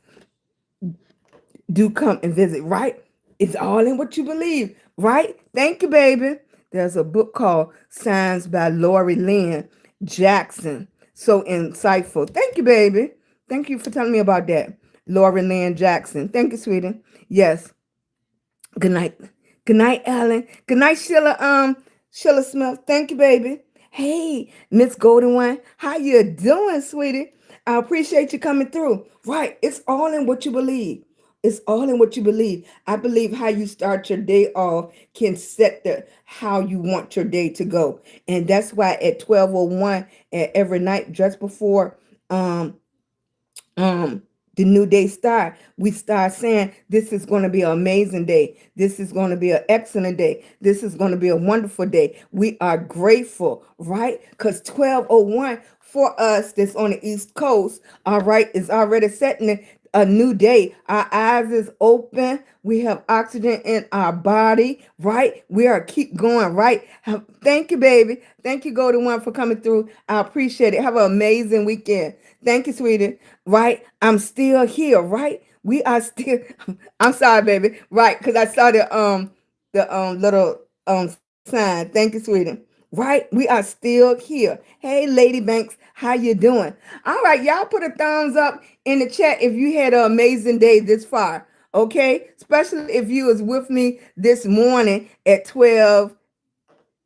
Do come and visit, right? It's all in what you believe, right? Thank you, baby. There's a book called Signs by Lori Lynn Jackson. So insightful. Thank you, baby. Thank you for telling me about that. Lori Lynn Jackson. Thank you, sweetie. Yes. Good night. Good night, Ellen. Good night, Sheila. Sheila Smith. Thank you, baby. Hey, Miss Golden One. How you doing, sweetie? I appreciate you coming through. Right. It's all in what you believe. It's all in what you believe. I believe how you start your day off can set the how you want your day to go. And that's why at 12:01 every night, just before um um the new day start, we start saying this is going to be an amazing day, this is going to be an excellent day, this is going to be a wonderful day. We are grateful, right? Because 12:01 for us that's on the East Coast, all right, is already setting a new day. Our eyes is open, we have oxygen in our body, right? We are keep going, right? Thank you, baby. Thank you, Golden One, for coming through. I appreciate it. Have an amazing weekend. Thank you, sweetie. Right? I'm still here, right? We are still. I'm sorry, baby. Right, because I saw the little sign. Thank you, sweetie. Right, we are still here. Hey, Lady Banks, how you doing? All right, y'all put a thumbs up in the chat if you had an amazing day this far. Okay, especially if you was with me this morning at 12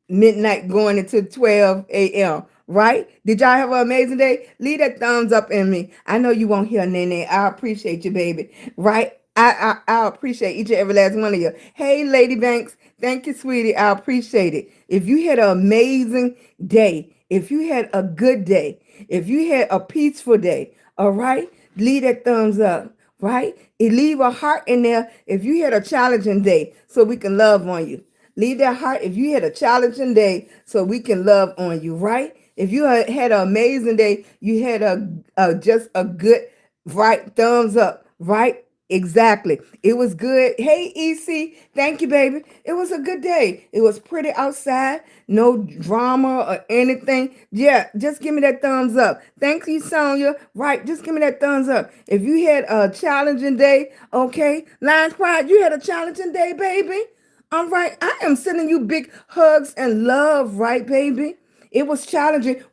midnight going into 12 a.m. Right? Did y'all have an amazing day? Leave that thumbs up in me. I know you won't hear Nene. I appreciate you, baby. Right? I appreciate each and every last one of you. Hey, Lady Banks. Thank you, sweetie. I appreciate it. If you had an amazing day, if you had a good day, if you had a peaceful day, all right, leave that thumbs up, right? And leave a heart in there if you had a challenging day so we can love on you. Leave that heart if you had a challenging day so we can love on you, right? If you had an amazing day, you had a just a good, right, thumbs up, right? Exactly. It was good. Hey, EC, thank you, baby. It was a good day. It was pretty outside, no drama or anything. Yeah, just give me that thumbs up. Thank you, Sonia. Right, just give me that thumbs up. If you had a challenging day, okay. Lions Pride, you had a challenging day, baby. All right, I am sending you big hugs and love, right, baby? It was challenging,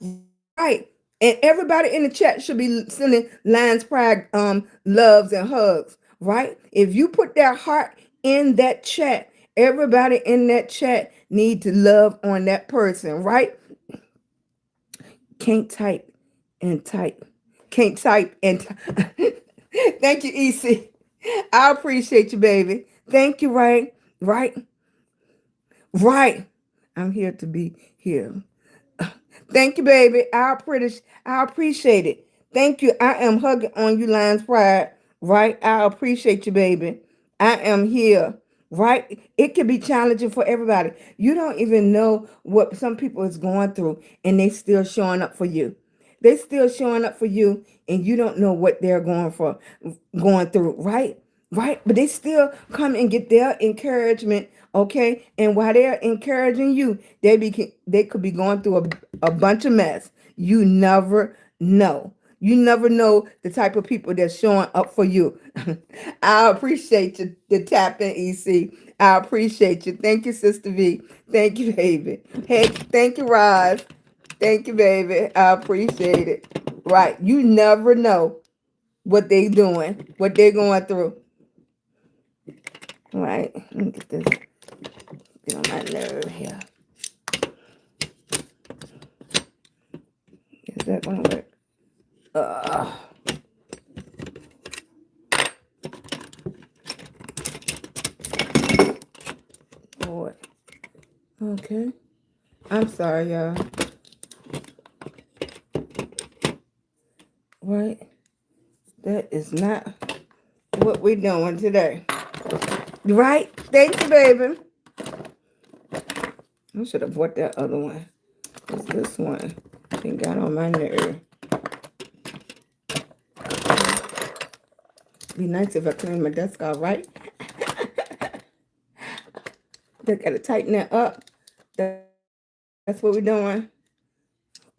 right? And everybody in the chat should be sending Lions Pride loves and hugs, right? If you put that heart in that chat, everybody in that chat need to love on that person, right? Can't type and type. Can't type and Thank you, EC. I appreciate you, baby. Thank you, right? Right? Right. I'm here to be here. Thank you, baby. I appreciate it. Thank you. I am hugging on you, Lions Pride. Right? I appreciate you, baby. I am here. Right? It can be challenging for everybody. You don't even know what some people is going through, and they still showing up for you. They still showing up for you, and you don't know what they're going through, right? Right? But they still come and get their encouragement, okay? And while they're encouraging you, they could be going through a bunch of mess. You never know. You never know the type of people that's showing up for you. I appreciate you, the tapping EC. I appreciate you. Thank you, Sister V. Thank you, baby. Hey, thank you, Roz. Thank you, baby. I appreciate it. Right. You never know what they doing, what they're going through. Right. Let me get this. Get on my nerve here. Is that gonna work? Boy. Okay. I'm sorry, y'all. Right. That is not what we're doing today. Right? Thank you, baby. I should have bought that other one. Because this one got on my nerve. Be nice if I clean my desk out, right? They gotta tighten that up. That's what we're doing.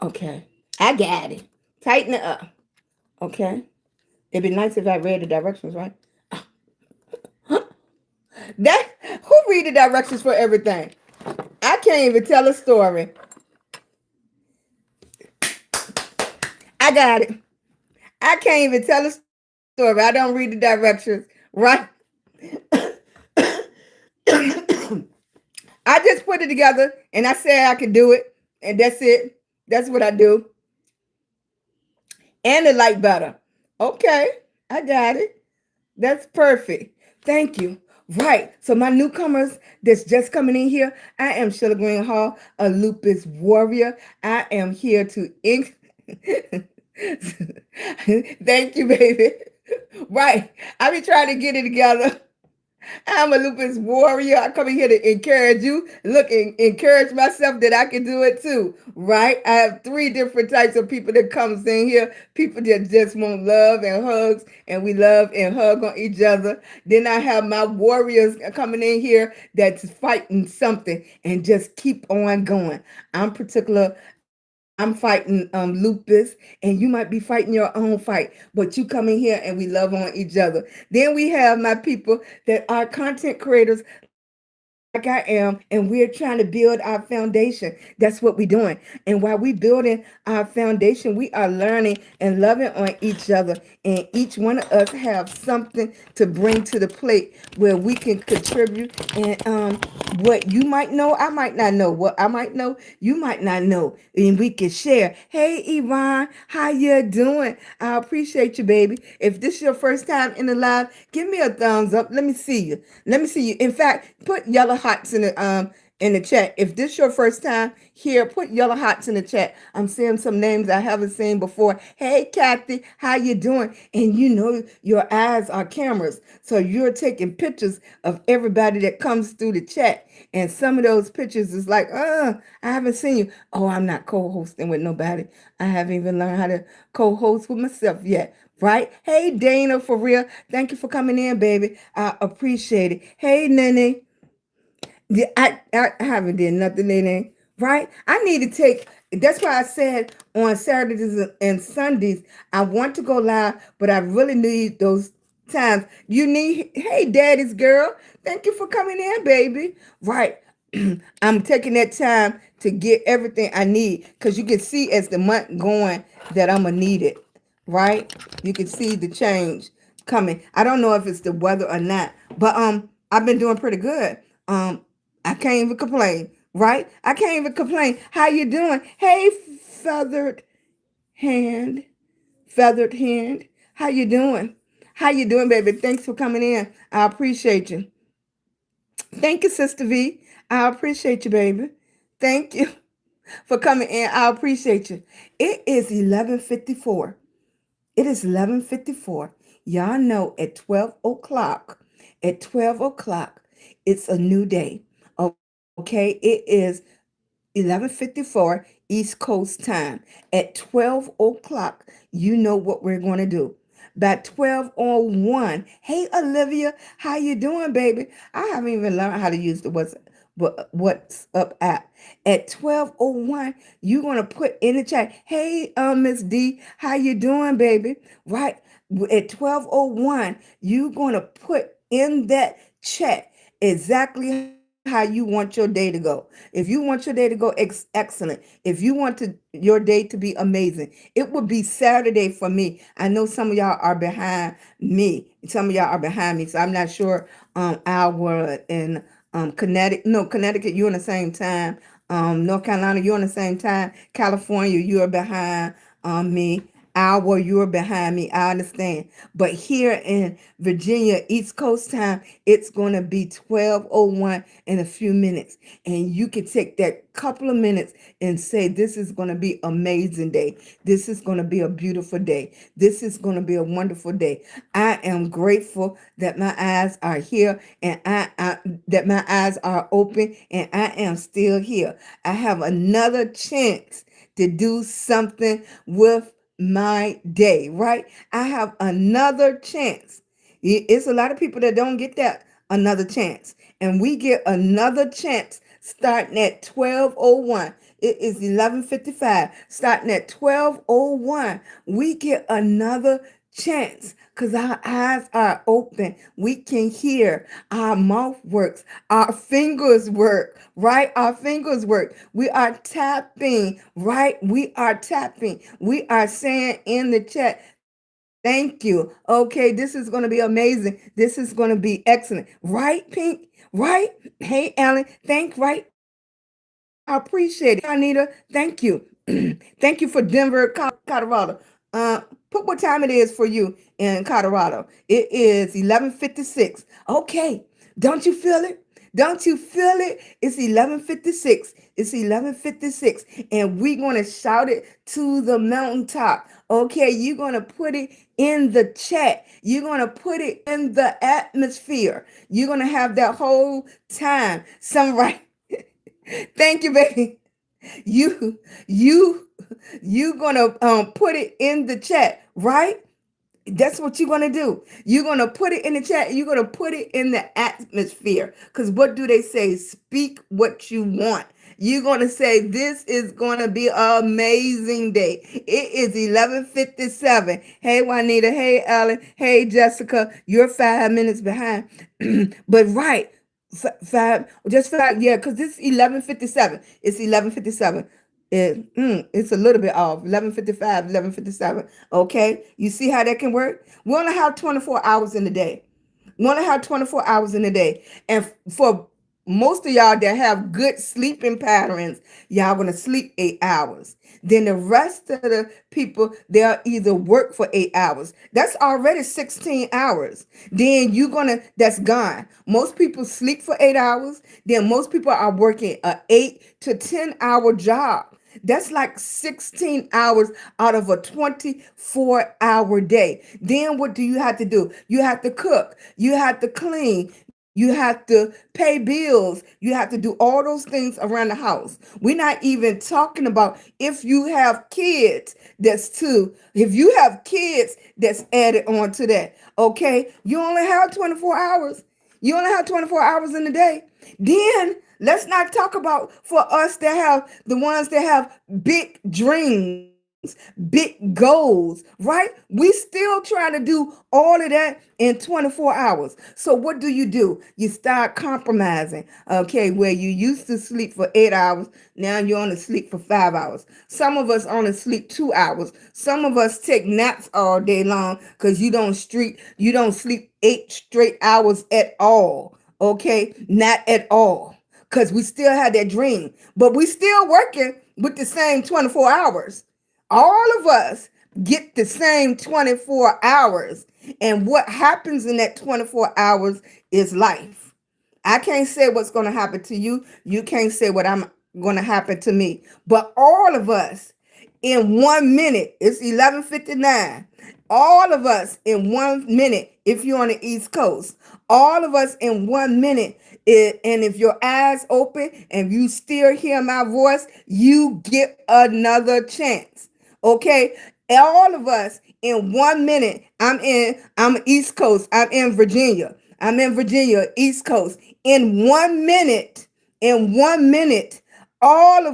Okay. I got it. Tighten it up. Okay. It'd be nice if I read the directions, right? That who read the directions for everything? I can't even tell a story. I got it. I can't even tell a story. I don't read the directions, right? I just put it together and I said I could do it, and that's it. That's what I do. And the light better. Okay, I got it. That's perfect. Thank you. Right. So my newcomers that's just coming in here, I am SheilagreenHall, a lupus warrior. I am here to Thank you, baby. Right. I be trying to get it together. I'm a lupus warrior. I come in here to encourage you. Look, and encourage myself that I can do it too. Right? I have three different types of people that comes in here. People that just want love and hugs, and we love and hug on each other. Then I have my warriors coming in here that's fighting something and just keep on going. I'm particular. I'm fighting lupus, and you might be fighting your own fight, but you come in here and we love on each other. Then we have my people that are content creators like I am, and we're trying to build our foundation. That's what we're doing. And while we building our foundation, we are learning and loving on each other. And each one of us have something to bring to the plate where we can contribute. And what you might know, I might not know. What I might know, you might not know. And we can share. Hey, Yvonne, how you doing? I appreciate you, baby. If this is your first time in the live, give me a thumbs up. Let me see you. Let me see you. In fact, put yellow hearts in the chat. If this your first time here, put yellow hearts in the chat. I'm seeing some names I haven't seen before. Hey, Kathy, how you doing? And you know your eyes are cameras, so you're taking pictures of everybody that comes through the chat. And some of those pictures is like, I haven't seen you. Oh, I'm not co-hosting with nobody. I haven't even learned how to co-host with myself yet. Right? Hey, Dana, for real. Thank you for coming in, baby. I appreciate it. Hey, Nene. I haven't did nothing, Nene. Right? I need to take, that's why I said on Saturdays and Sundays, I want to go live, but I really need those times. You need, hey, daddy's girl. Thank you for coming in, baby. Right. I'm taking that time to get everything I need, because you can see as the month going that I'm going to need it. Right? You can see the change coming. I don't know if it's the weather or not, but I've been doing pretty good. I can't even complain, right? I can't even complain. How you doing? Hey, feathered hand, feathered hand. How you doing? How you doing, baby? Thanks for coming in. I appreciate you. Thank you, Sister V. I appreciate you, baby. Thank you for coming in. I appreciate you. It is 11:54. It is 11:54. Y'all know at 12 o'clock, it's a new day. Okay, it is 11:54 East Coast time. At 12 o'clock, you know what we're going to do. By 12:01, hey Olivia, how you doing, baby? I haven't even learned how to use the WhatsApp app. At 12:01, you're going to put in the chat, hey Miss D, how you doing, baby? Right? At 12:01, you're going to put in that chat exactly how you want your day to go. If you want your day to go excellent, if you want your day to be amazing, it would be Saturday for me. I know some of y'all are behind me. Some of y'all are behind me, so I'm not sure. Our in Connecticut, you're on the same time. North Carolina, you're on the same time. California, you are behind me. Hour, you're behind me. I understand. But here in Virginia, East Coast time, it's going to be 12:01 in a few minutes. And you can take that couple of minutes and say, this is going to be amazing day. This is going to be a beautiful day. This is going to be a wonderful day. I am grateful that my eyes are here, and that my eyes are open, and I am still here. I have another chance to do something with my day, right? I have another chance. It's a lot of people that don't get that another chance. And we get another chance starting at 12:01. It is 11:55. Starting at 12:01, we get another chance because our eyes are open. We can hear. Our mouth works. Our fingers work, right? Our fingers work. We are tapping, right? We are tapping. We are saying in the chat, thank you. Okay, this is going to be amazing. This is going to be excellent. Right, Pink? Right? Hey, Alan. Right? I appreciate it. Anita, thank you. Thank you for Denver, Colorado. Put what time it is for you in Colorado. It is 11:56. Okay. Don't you feel it? Don't you feel it? It's 11:56. It's 11:56. And we're going to shout it to the mountaintop. Okay, you're going to put it in the chat. You're going to put it in the atmosphere. You're going to have that whole time. Right. Thank you, baby. You you gonna put it in the chat, right? That's what you're going to do. You're going to put it in the chat. You're going to put it in the atmosphere. Because what do they say? Speak what you want. You're going to say, this is going to be an amazing day. It is 11:57. Hey, Juanita. Hey, Ellen. Hey, Jessica. You're 5 minutes behind. But right. Just five. Yeah, because this is 11:57. It's 11:57. It's a little bit off. 11:55, 11:57. Okay. You see how that can work? We only have 24 hours in the day. We only have 24 hours in a day. And for most of y'all that have good sleeping patterns, y'all gonna sleep 8 hours. Then the rest of the people, they'll either work for 8 hours. That's already 16 hours. Then that's gone. Most people sleep for 8 hours. Then most people are working a 8 to 10 hour job. That's like 16 hours out of a 24-hour day. Then what do you have to do? You have to cook. You have to clean. You have to pay bills. You have to do all those things around the house. We're not even talking about if you have kids, if you have kids, that's added on to that. Okay. You only have 24 hours. You only have 24 hours in the day. Then let's not talk about for us that have the ones that have big dreams, big goals, right? We still trying to do all of that in 24 hours. So what do? You start compromising, okay, where you used to sleep for 8 hours. Now you only sleep for 5 hours. Some of us only sleep 2 hours. Some of us take naps all day long because you don't sleep 8 straight hours at all. Okay, not at all, because we still had that dream, but we still working with the same 24 hours. All of us get the same 24 hours. And what happens in that 24 hours is life. I can't say what's going to happen to you. You can't say what I'm going to happen to me. But all of us in 1 minute, it's 11:59. All of us in 1 minute, if you're on the East Coast, all of us in 1 minute, and if your eyes open and you still hear my voice, you get another chance. Okay, all of us in 1 minute. I'm East Coast. I'm in Virginia. East Coast. In 1 minute, all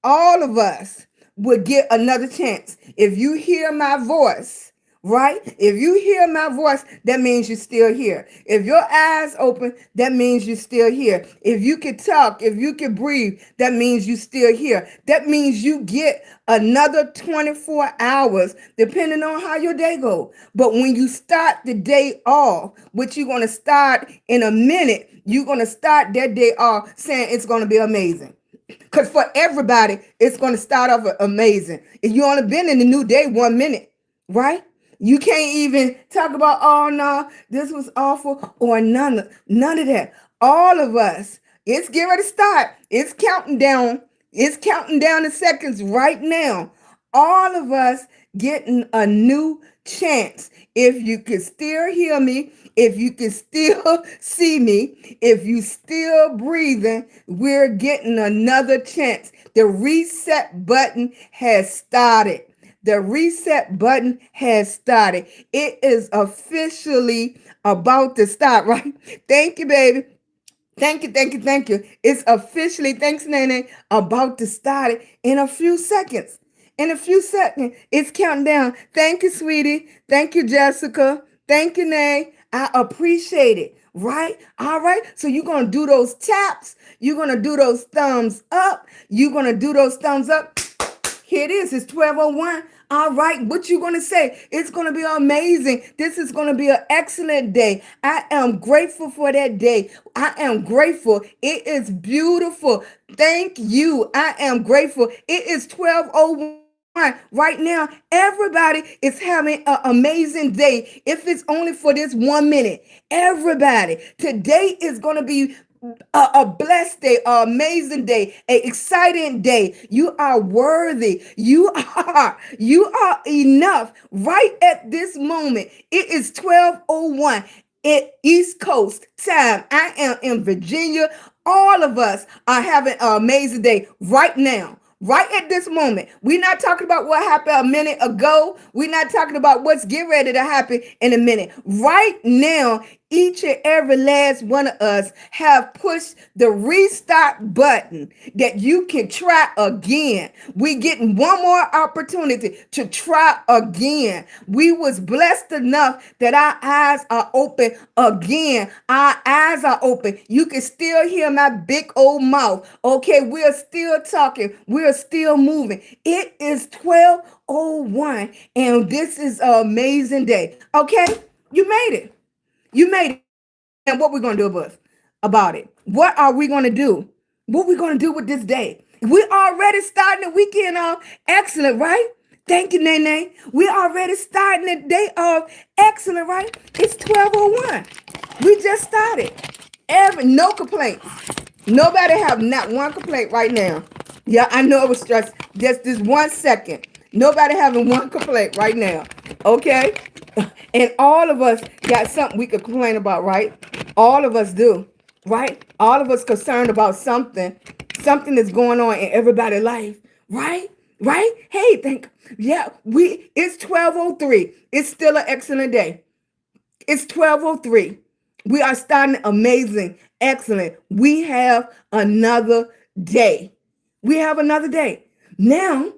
all of us would get another chance. If you hear my voice, right? If you hear my voice, that means you're still here. If your eyes open, that means you're still here. If you can talk, if you can breathe, that means you're still here. That means you get another 24 hours, depending on how your day goes. But when you start the day off, which you're going to start in a minute, you're going to start that day off saying it's going to be amazing. Because for everybody, it's going to start off amazing. If you only been in the new day 1 minute, right? You can't even talk about, oh no, this was awful, or none of that. All of us, it's getting ready to start. It's counting down. It's counting down the seconds right now. All of us getting a new chance. If you can still hear me, if you can still see me, if you still breathing, we're getting another chance. The reset button has started. The reset button has started. It is officially about to start, right? Thank you, baby. Thank you. It's officially, thanks, Nene, about to start it in a few seconds. It's counting down. Thank you, sweetie. Thank you, Jessica. Thank you, Nay. I appreciate it. Right? All right. So you're going to do those taps. You're going to do those thumbs up. You're going to do those thumbs up. Here it is. It's 12:01. All right. What you going to say? It's going to be amazing. This is going to be an excellent day. I am grateful for that day. I am grateful. It is beautiful. Thank you. I am grateful. It is 12:01. Right now, everybody is having an amazing day. If it's only for this 1 minute, everybody, today is going to be a blessed day, an amazing day, an exciting day. You are worthy. You are enough right at this moment. It is 12:01 at East Coast time. I am in Virginia. All of us are having an amazing day right now. right at this moment. We're not talking about what happened a minute ago. We're not talking about what's getting ready to happen in a minute. Right now, each and every last one of us have pushed the restart button that you can try again. We getting one more opportunity to try again. We was blessed enough that our eyes are open again. Our eyes are open. You can still hear my big old mouth. Okay, we're still talking. We're still moving. It is 12:01 and this is an amazing day. Okay, you made it. You made it. And what we're going to do about it? What are we going to do? What we going to do with this day? We already starting the weekend off excellent, right? Thank you, Nene. We already starting the day off excellent, right? It's 12:01. We just started. No complaints. Nobody have not one complaint right now. Yeah, I know it was just this 1 second. Nobody having one complaint right now. Okay? And all of us got something we could complain about, right? All of us do, right? All of us concerned about something that's going on in everybody's life, right? Right? Hey, it's 12:03. It's still an excellent day. It's 12:03. We are starting amazing, excellent. We have another day. We have another day. Now,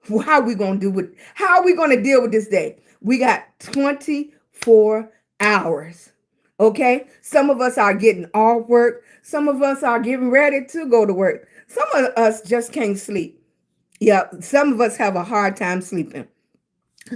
how are we going to do with how are we going to deal with this day? We got 24 hours. Okay? Some of us are getting off work. Some of us are getting ready to go to work. Some of us just can't sleep. Yeah, some of us have a hard time sleeping.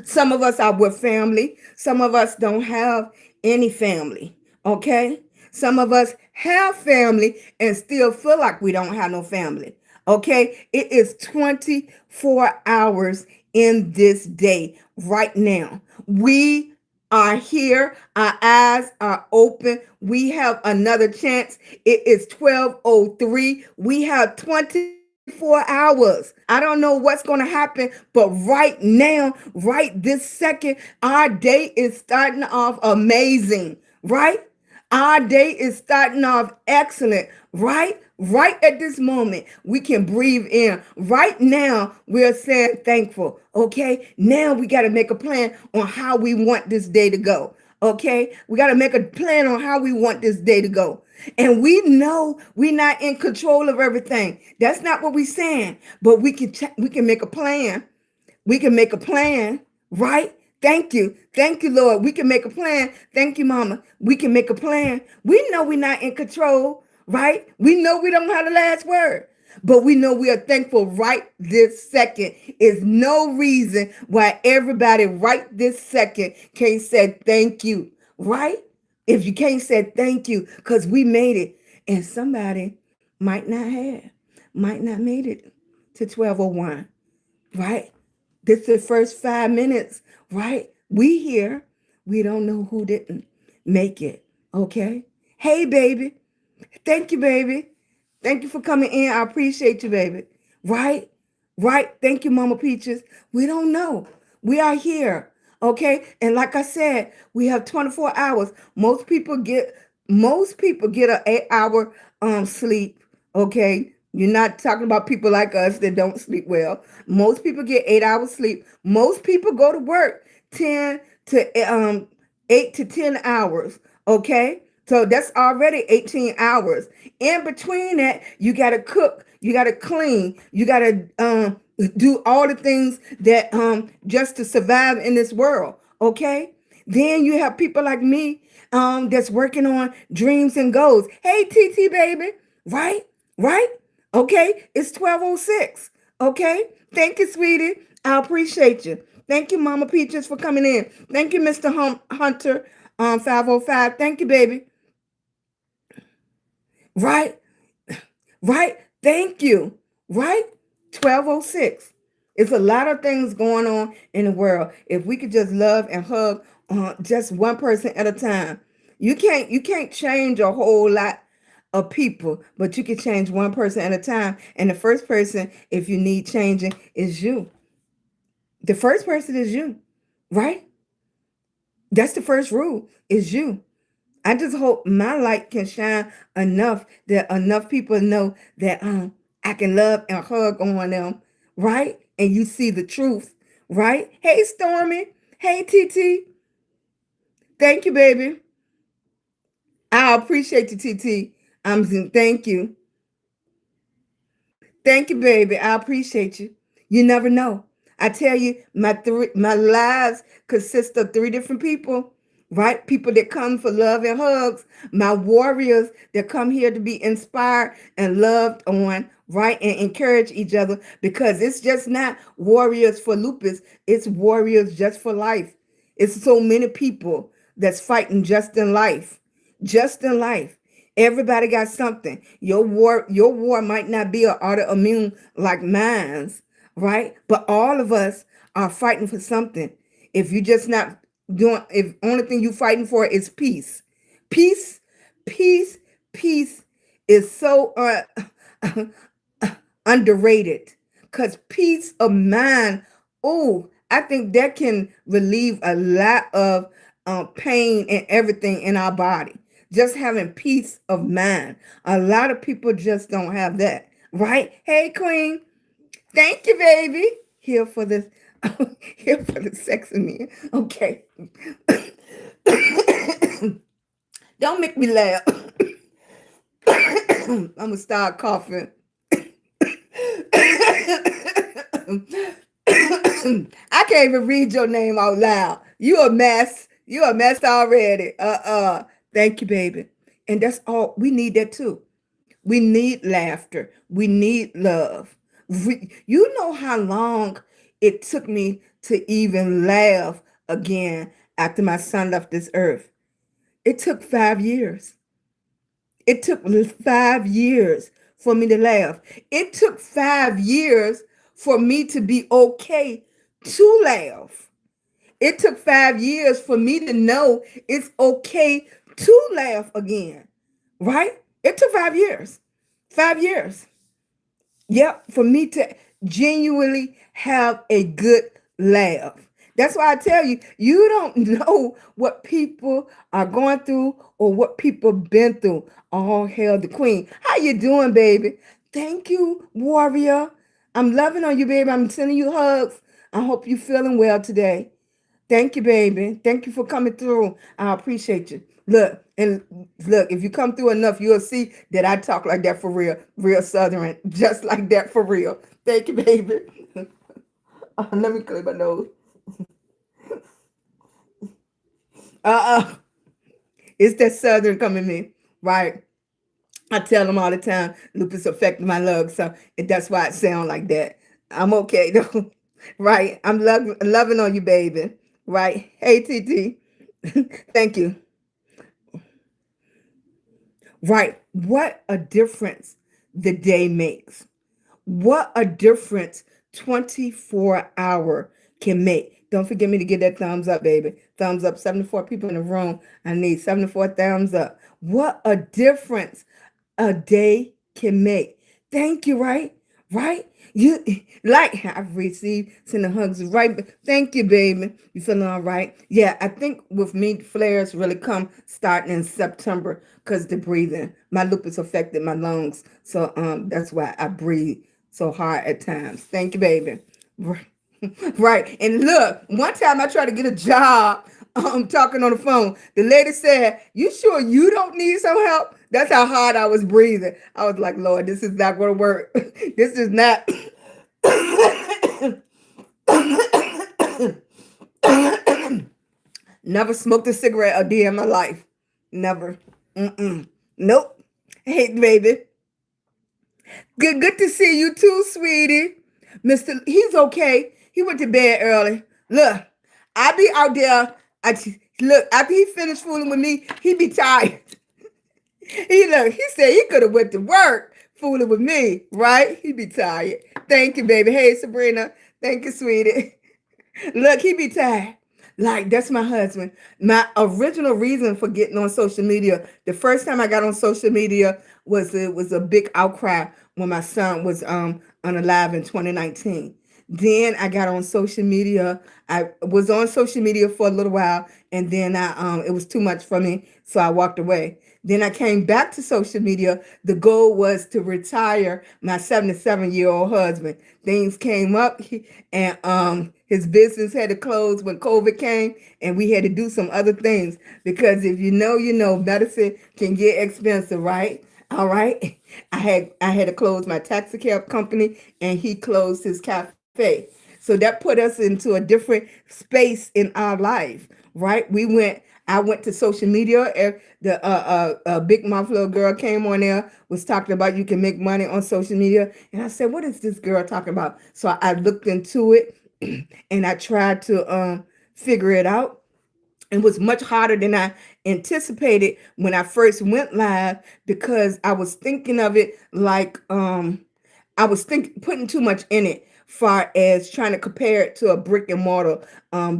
Some of us are with family. Some of us don't have any family. Okay? Some of us have family and still feel like we don't have no family. Okay? It is 24 hours in this day right now. We are here. Our eyes are open. We have another chance. It is 12:03. We have 24 hours. I don't know what's going to happen, but right now, right this second, our day is starting off amazing, right? Our day is starting off excellent, right? Right at this moment, we can breathe in. Right now, we're saying thankful. Okay. Now we got to make a plan on how we want this day to go. Okay. We got to make a plan on how we want this day to go. And we know we're not in control of everything. That's not what we're saying. But we can make a plan. We can make a plan, right? Thank you. Thank you, Lord. We can make a plan. Thank you, Mama. We can make a plan. We know we're not in control, right? We know we don't have the last word, but we know we are thankful right this second. Is no reason why everybody right this second can't say thank you, right? If you can't say thank you, because we made it, and somebody might not made it to 12:01, right? This is the first 5 minutes, right? We here. We don't know who didn't make it. Okay. Hey, baby. Thank you, baby. Thank you for coming in. I appreciate you, baby. Right? Right. Thank you, Mama Peaches. We don't know. We are here. Okay. And like I said, we have 24 hours. Most people get an 8-hour sleep. Okay. You're not talking about people like us that don't sleep well. Most people get 8 hours sleep. Most people go to work 10 to 8 to 10 hours. Okay. So that's already 18 hours. In between that, you got to cook, you got to clean, you got to do all the things that just to survive in this world. Okay. Then you have people like me that's working on dreams and goals. Hey, TT baby. Right? Right? Okay. It's 12:06. Okay. Thank you, sweetie. I appreciate you. Thank you, Mama Peaches, for coming in. Thank you, Mr. Hunter 505. Thank you, baby. Right? Right? Thank you. Right? 12:06. It's a lot of things going on in the world. If we could just love and hug just one person at a time. You can't change a whole lot of people, but you can change one person at a time. And the first person, if you need changing, is you. The first person is you, right? That's the first rule, is you. I just hope my light can shine enough that enough people know that I can love and hug on them right? And you see the truth, right? Hey, Stormy. Hey, TT. Thank you, baby. I appreciate you, TT. Thank you. Thank you, baby. I appreciate you. You never know. I tell you, my lives consist of three different people, right? People that come for love and hugs, my warriors that come here to be inspired and loved on, right? And encourage each other, because it's just not warriors for lupus, it's warriors just for life. It's so many people that's fighting just in life. Just in life. Everybody got something. Your war might not be an autoimmune like mine's, right? But all of us are fighting for something. If you just not doing, if only thing you fighting for is peace, peace, peace, peace is so underrated, because peace of mind, oh, I think that can relieve a lot of pain and everything in our body. Just having peace of mind. A lot of people just don't have that, right? Hey, Queen. Thank you, baby. Here for this. Here for the sex in me. Okay. Don't make me laugh. I'm gonna start coughing. I can't even read your name out loud. You a mess. You a mess already. Thank you, baby. And that's all. We need that too. We need laughter. We need love. You know how long it took me to even laugh again after my son left this earth? It took 5 years. It took 5 years for me to laugh. It took 5 years for me to be okay to laugh. It took 5 years for me to know it's okay to laugh again, right? It took 5 years. 5 years. Yep, for me to genuinely have a good laugh. That's why I tell you, you don't know what people are going through or what people been through. All hail the queen. How you doing, baby? Thank you, warrior. I'm loving on you, baby. I'm sending you hugs. I hope you're feeling well today. Thank you, baby. Thank you for coming through. I appreciate you. Look, and look, if you come through enough, you'll see that I talk like that for real, real Southern, just like that for real. Thank you, baby. Let me clear my nose. Uh-uh. It's that Southern coming me, right? I tell them all the time, lupus affected my lungs, so that's why it sound like that. I'm okay though, right? I'm loving on you, baby, right? Hey, TT, thank you. Right. What a difference the day makes. What a difference 24-hour can make. Don't forget me to give that thumbs up, baby. Thumbs up. 74 people in the room. I need 74 thumbs up. What a difference a day can make. Thank you, right? Right? You like I've received sending hugs, right? Thank you, baby. You feeling all right? Yeah, I think with me, flares really come starting in September because the breathing. My lupus affected my lungs. So that's why I breathe so hard at times. Thank you, baby. Right. And look, one time I tried to get a job talking on the phone. The lady said, "You sure you don't need some help?" That's how hard I was breathing. I was like, Lord, this is not going to work. This is not. Never smoked a cigarette a day in my life. Never. Nope. Hey, baby. Good to see you too, sweetie. He's okay. He went to bed early. Look, I be out there. Look, after he finished fooling with me, he be tired. He said he could have went to work fooling with me, right? He be tired. Thank you, baby. Hey, Sabrina. Thank you, sweetie. Look, he be tired. Like, that's my husband. My original reason for getting on social media, the first time I got on social media it was a big outcry when my son was unalive in 2019. Then I got on social media. I was on social media for a little while, and then it was too much for me, so I walked away. Then I came back to social media. The goal was to retire my 77-year-old husband. Things came up, and his business had to close when COVID came, and we had to do some other things because if you know, you know, medicine can get expensive, right? All right. I had to close my taxi cab company, and he closed his cafe. So that put us into a different space in our life, right? I went to social media. The big mouth little girl came on there, was talking about you can make money on social media, and I said, "What is this girl talking about?" So I looked into it, and I tried to figure it out. It was much harder than I anticipated when I first went live because I was thinking of it like I was putting too much in it, far as trying to compare it to a brick and mortar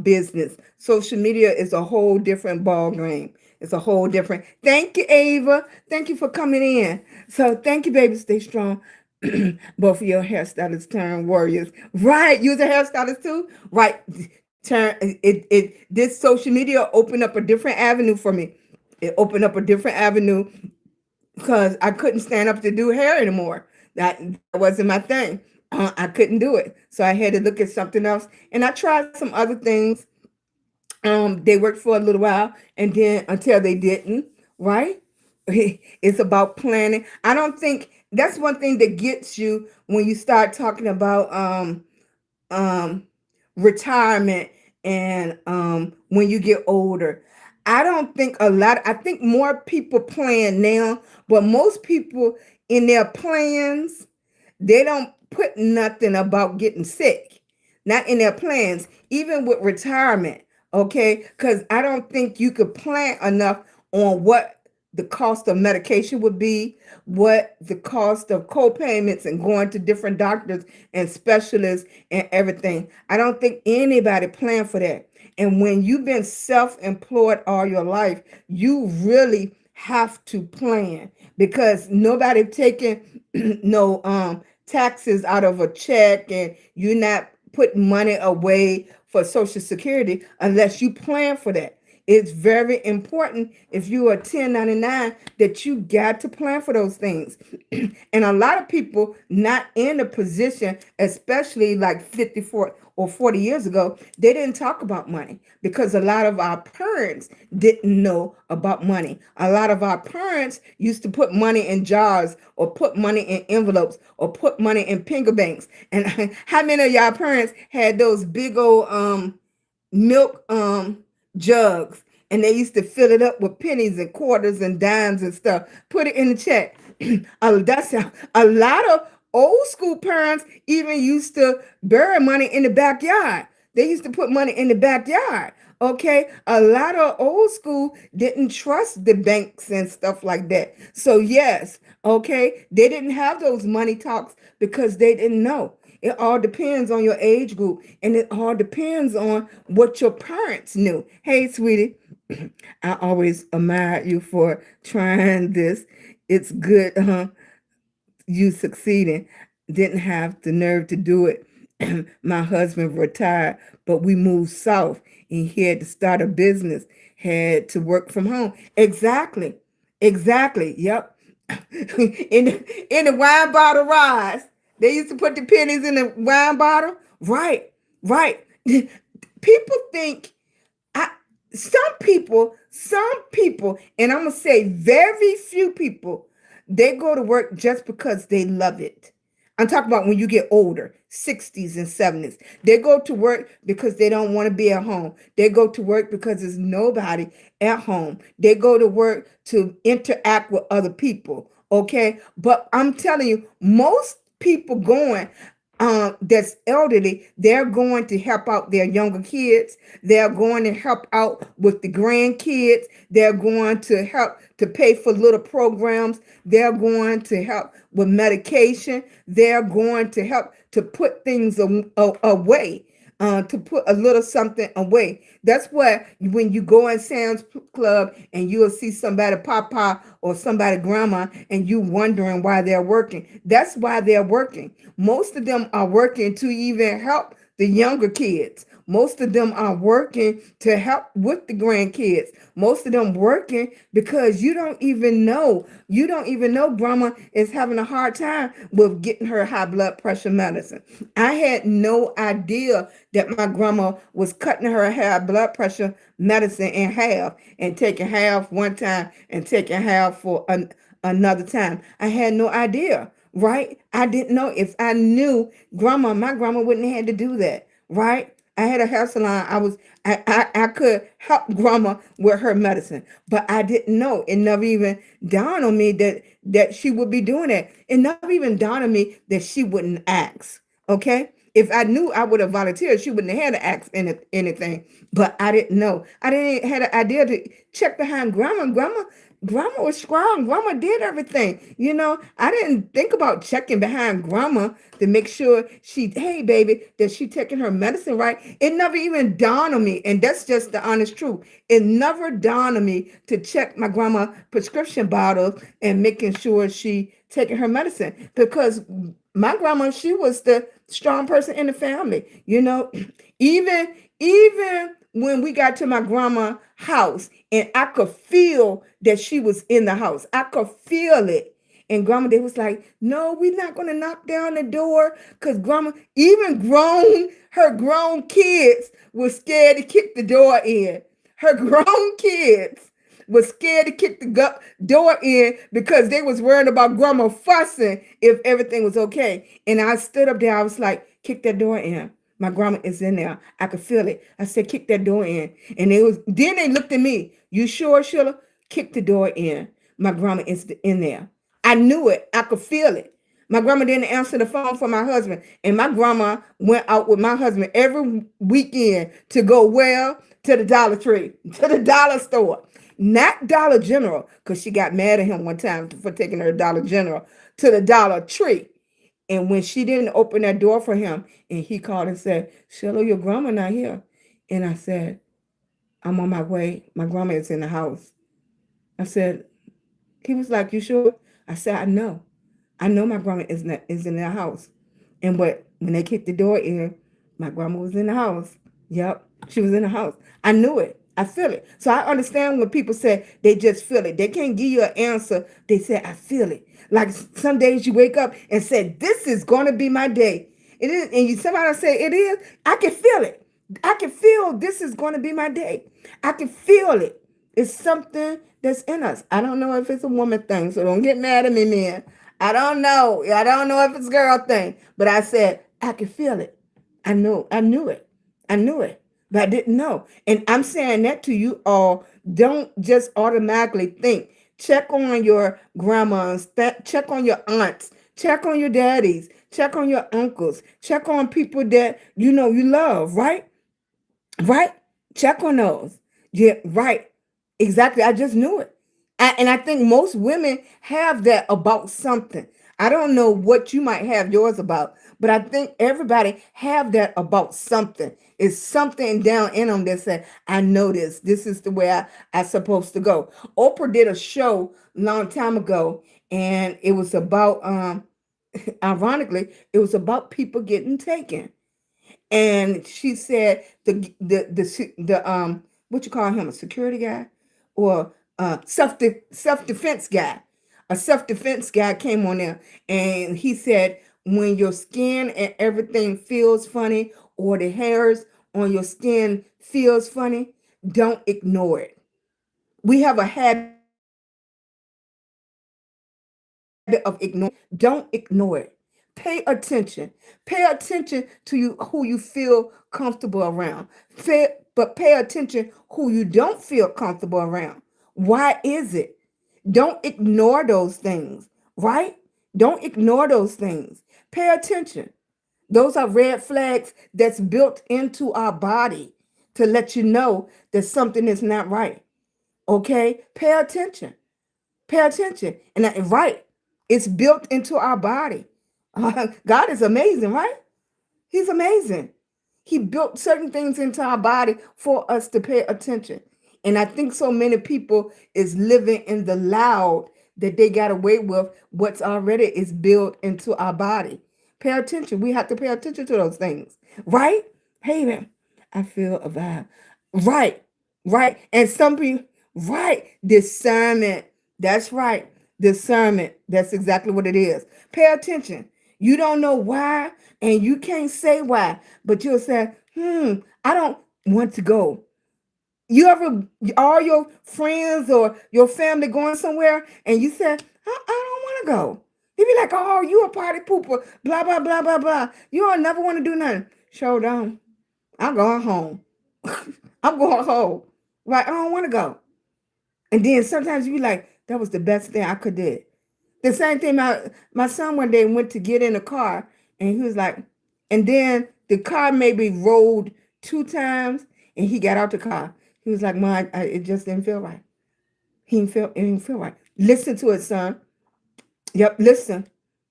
business. Social media is a whole different ball game. It's a whole different. Thank you, Ava. Thank you for coming in. So thank you, baby. Stay strong. Both of your hairstylists turn warriors. Right. You're a hairstylist too? Right. Turn this social media opened up a different avenue for me. It opened up a different avenue because I couldn't stand up to do hair anymore. That wasn't my thing. I couldn't do it. So I had to look at something else. And I tried some other things. They worked for a little while and then until they didn't, right? It's about planning. I don't think that's one thing that gets you when you start talking about um retirement and when you get older. I think more people plan now, but most people in their plans, they don't put nothing about getting sick. Not in their plans, even with retirement, okay? Because I don't think you could plan enough on what the cost of medication would be, what the cost of co-payments and going to different doctors and specialists and everything. I don't think anybody planned for that. And when you've been self-employed all your life, you really have to plan because nobody taking no taxes out of a check, and you're not putting money away for Social Security unless you plan for that. It's very important if you are 1099 that you got to plan for those things. And a lot of people not in a position, especially like 54 or 40 years ago, they didn't talk about money because a lot of our parents didn't know about money. A lot of our parents used to put money in jars or put money in envelopes or put money in pinga banks. And how many of y'all parents had those big old milk jugs, and they used to fill it up with pennies and quarters and dimes and stuff, put it in the check? That's a lot of old school parents even used to bury money in the backyard. They used to put money in the backyard. Okay, a lot of old school didn't trust the banks and stuff like that. So yes, okay, they didn't have those money talks because they didn't know. It all depends on your age group, and it all depends on what your parents knew. Hey, sweetie, I always admire you for trying this. It's good, you succeeding. Didn't have the nerve to do it. My husband retired, but we moved south, and he had to start a business, had to work from home. Exactly. Exactly. Yep. In the wine bottle rise. They used to put the pennies in the wine bottle. Right. Right. People think I some people, and I'm gonna say very few people, they go to work just because they love it. I'm talking about when you get older, 60s and 70s. They go to work because they don't want to be at home. They go to work because there's nobody at home. They go to work to interact with other people. Okay. But I'm telling you, most people going that's elderly, they're going to help out their younger kids. They're going to help out with the grandkids. They're going to help to pay for little programs. They're going to help with medication. They're going to help to put things away, to put a little something away. That's why when you go in Sam's Club and you'll see somebody papa or somebody grandma and you wondering why they're working. That's why they're working. Most of them are working to even help the younger kids. Most of them are working to help with the grandkids. Most of them working because you don't even know grandma is having a hard time with getting her high blood pressure medicine. I had no idea that my grandma was cutting her high blood pressure medicine in half and taking half one time and taking half for another time. I had no idea, right? I didn't know. If I knew grandma, my grandma wouldn't have had to do that, right? I had a hair salon. I could help grandma with her medicine, but I didn't know. It never even dawned on me that she would be doing that. It never even dawned on me that she wouldn't ask. Okay. If I knew, I would have volunteered. She wouldn't have had to ask anything, but I didn't know. I didn't had an idea to check behind grandma. Grandma was strong. Grandma did everything. I didn't think about checking behind grandma to make sure hey baby, that she taking her medicine right. It never even dawned on me. And that's just the honest truth. It never dawned on me to check my grandma prescription bottles and making sure she taking her medicine, because my grandma, she was the strong person in the family. Even when we got to my grandma's house and I could feel that she was in the house, I could feel it. And grandma, they was like, no, we're not going to knock down the door, because grandma, even her grown kids were scared to kick the door in. Her grown kids was scared to kick the door in because they was worried about grandma fussing if everything was okay. And I stood up there. I was like, kick that door in. My grandma is in there. I could feel it. I said, kick that door in. And then they looked at me. You sure, Sheila? Kick the door in. My grandma is in there. I knew it. I could feel it. My grandma didn't answer the phone for my husband. And my grandma went out with my husband every weekend to go to the Dollar Tree, to the dollar store. Not Dollar General, because she got mad at him one time for taking her to Dollar General, to the Dollar Tree. And when she didn't open that door for him, and he called and said, Sheila, your grandma not here. And I said, I'm on my way. My grandma is in the house. I said, he was like, you sure? I said, I know. I know my grandma is in the house. And when they kicked the door in, my grandma was in the house. Yep, she was in the house. I knew it. I feel it. So I understand when people say they just feel it. They can't give you an answer. They say, I feel it. Like some days you wake up and say, this is going to be my day. It is. And somebody say, it is. I can feel it. I can feel this is going to be my day. I can feel it. It's something that's in us. I don't know if it's a woman thing, so don't get mad at me, man. I don't know. I don't know if it's a girl thing. But I said, I can feel it. I knew it. I knew it. But I didn't know. And I'm saying that to you all. Don't just automatically think. Check on your grandmas. Check on your aunts. Check on your daddies. Check on your uncles. Check on people that you love, right? Right? Check on those. Yeah, right. Exactly. I just knew it. And I think most women have that about something. I don't know what you might have yours about, but I think everybody have that about something. It's something down in them that said, I know this. This is the way I supposed to go. Oprah did a show a long time ago, and it was about, ironically, it was about people getting taken. And she said the what you call him, a security guy or self-defense guy. A self-defense guy came on there and he said, when your skin and everything feels funny or the hairs on your skin feels funny, don't ignore it. We have a habit of ignoring. Don't ignore it. Pay attention. Pay attention to who you feel comfortable around. But pay attention who you don't feel comfortable around. Why is it? Don't ignore those things, right? Don't ignore those things. Pay attention. Those are red flags that's built into our body to let you know that something is not right. Okay? Pay attention. Pay attention. Right, it's built into our body. God is amazing, right? He's amazing. He built certain things into our body for us to pay attention. And I think so many people is living in the loud that they got away with what's already is built into our body. Pay attention. We have to pay attention to those things, right? Hey, man, I feel a vibe. Right, right. And some people, right, discernment. That's right. Discernment. That's exactly what it is. Pay attention. You don't know why, and you can't say why, but you'll say, I don't want to go. You ever, all your friends or your family going somewhere and you said, I don't want to go. You be like, oh, you a party pooper, blah, blah, blah, blah, blah. You don't never want to do nothing. Show down. I'm going home. I'm going home. Right? I don't want to go. And then sometimes you be like, that was the best thing I could do. The same thing, my son one day went to get in a car and he was like, and then the car maybe rolled 2 times and he got out the car. He was like, Mom, it just didn't feel right. It didn't feel right. Listen to it, son. Yep, listen.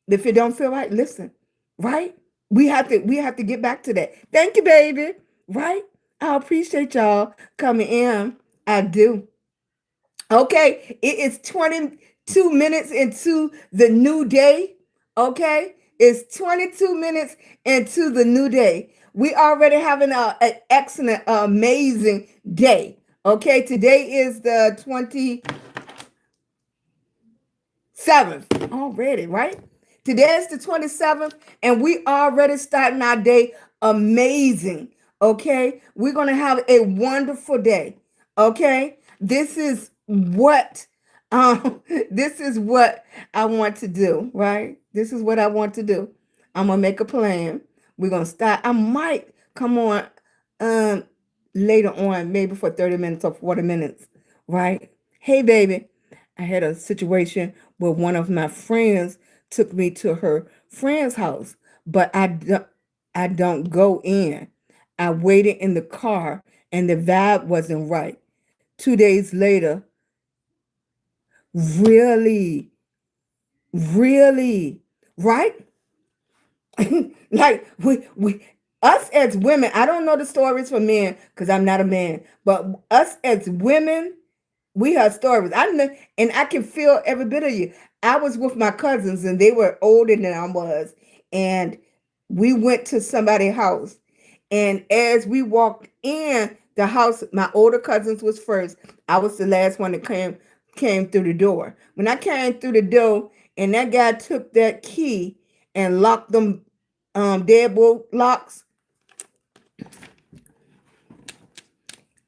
If it don't feel right, listen. Right? We have to get back to that. Thank you, baby. Right? I appreciate y'all coming in. I do. Okay, it is 22 minutes into the new day. Okay, it's 22 minutes into the new day. We already having an excellent, amazing day. Okay, today is the 27th already, right? Today is the 27th, and we already starting our day amazing. Okay, we're gonna have a wonderful day. Okay, this is what I want to do, right? This is what I want to do. I'm gonna make a plan. We're gonna start. I might come on later on, maybe for 30 minutes or 40 minutes, right? Hey baby, I had a situation where one of my friends took me to her friend's house, but I don't go in. I waited in the car and the vibe wasn't right. 2 days later, really, really, right? Like we us as women, I don't know the stories for men because I'm not a man, but us as women, we have stories. I know, and I can feel every bit of you. I was with my cousins and they were older than I was, and we went to somebody's house. And as we walked in the house, my older cousins was first. I was the last one that came through the door. When I came through the door, and that guy took that key and locked them deadbolt locks.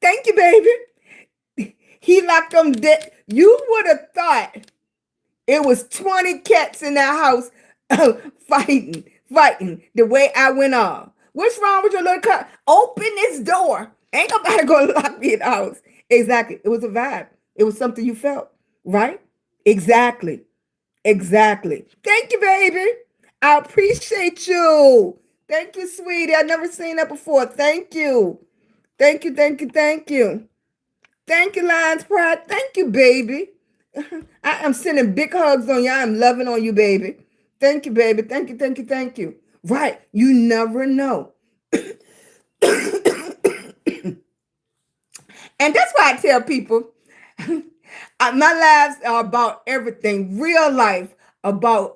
Thank you, baby. He locked them dead. You would have thought it was 20 cats in that house fighting the way I went off. What's wrong with your little cat? Open this door. Ain't nobody gonna lock me in the house. Exactly. It was a vibe. It was something you felt, right? Exactly. Exactly. Thank you, baby. I appreciate you. Thank you, sweetie. I've never seen that before. Thank you. Thank you, thank you, thank you. Thank you, Lions Pride. Thank you, baby. I am sending big hugs on you. I am loving on you, baby. Thank you, baby. Thank you, thank you, thank you. Right. You never know. And that's why I tell people my lives are about everything, real life, about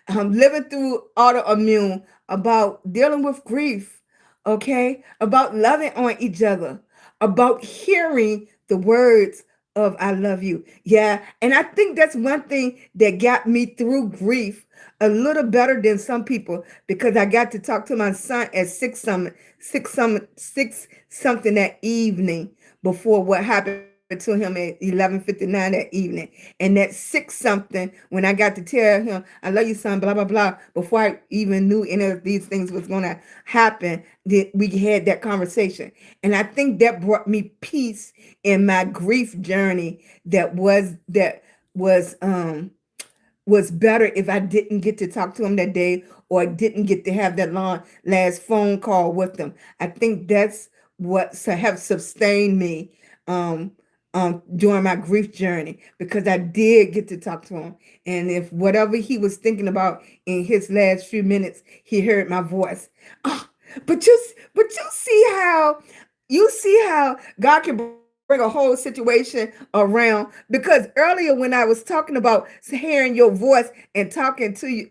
living through autoimmune, about dealing with grief, okay, about loving on each other, about hearing the words of I love you. Yeah. And I think that's one thing that got me through grief a little better than some people because I got to talk to my son at six something that evening before what happened to him at 11:59 that evening. And that 6 something when I got to tell him, I love you, son, blah, blah, blah, before I even knew any of these things was going to happen, we had that conversation. And I think that brought me peace in my grief journey was better if I didn't get to talk to him that day or didn't get to have that long last phone call with them. I think that's what have sustained me during my grief journey because I did get to talk to him. And if whatever he was thinking about in his last few minutes, he heard my voice. Oh, but you see how God can bring a whole situation around, because earlier when I was talking about hearing your voice and talking to you,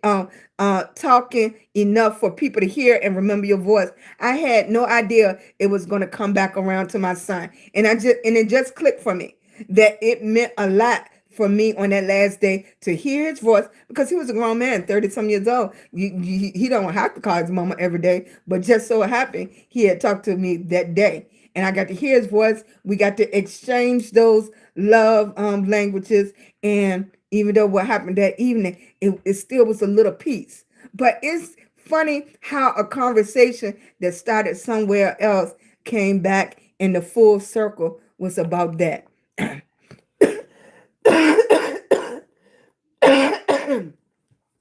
talking enough for people to hear and remember your voice, I had no idea it was going to come back around to my son. And it just clicked for me that it meant a lot for me on that last day to hear his voice, because he was a grown man, 30 some years old. He don't have to call his mama every day, but just so happened he had talked to me that day, and I got to hear his voice. We got to exchange those love languages, and even though what happened that evening, it still was a little piece. But it's funny how a conversation that started somewhere else came back, and the full circle was about that.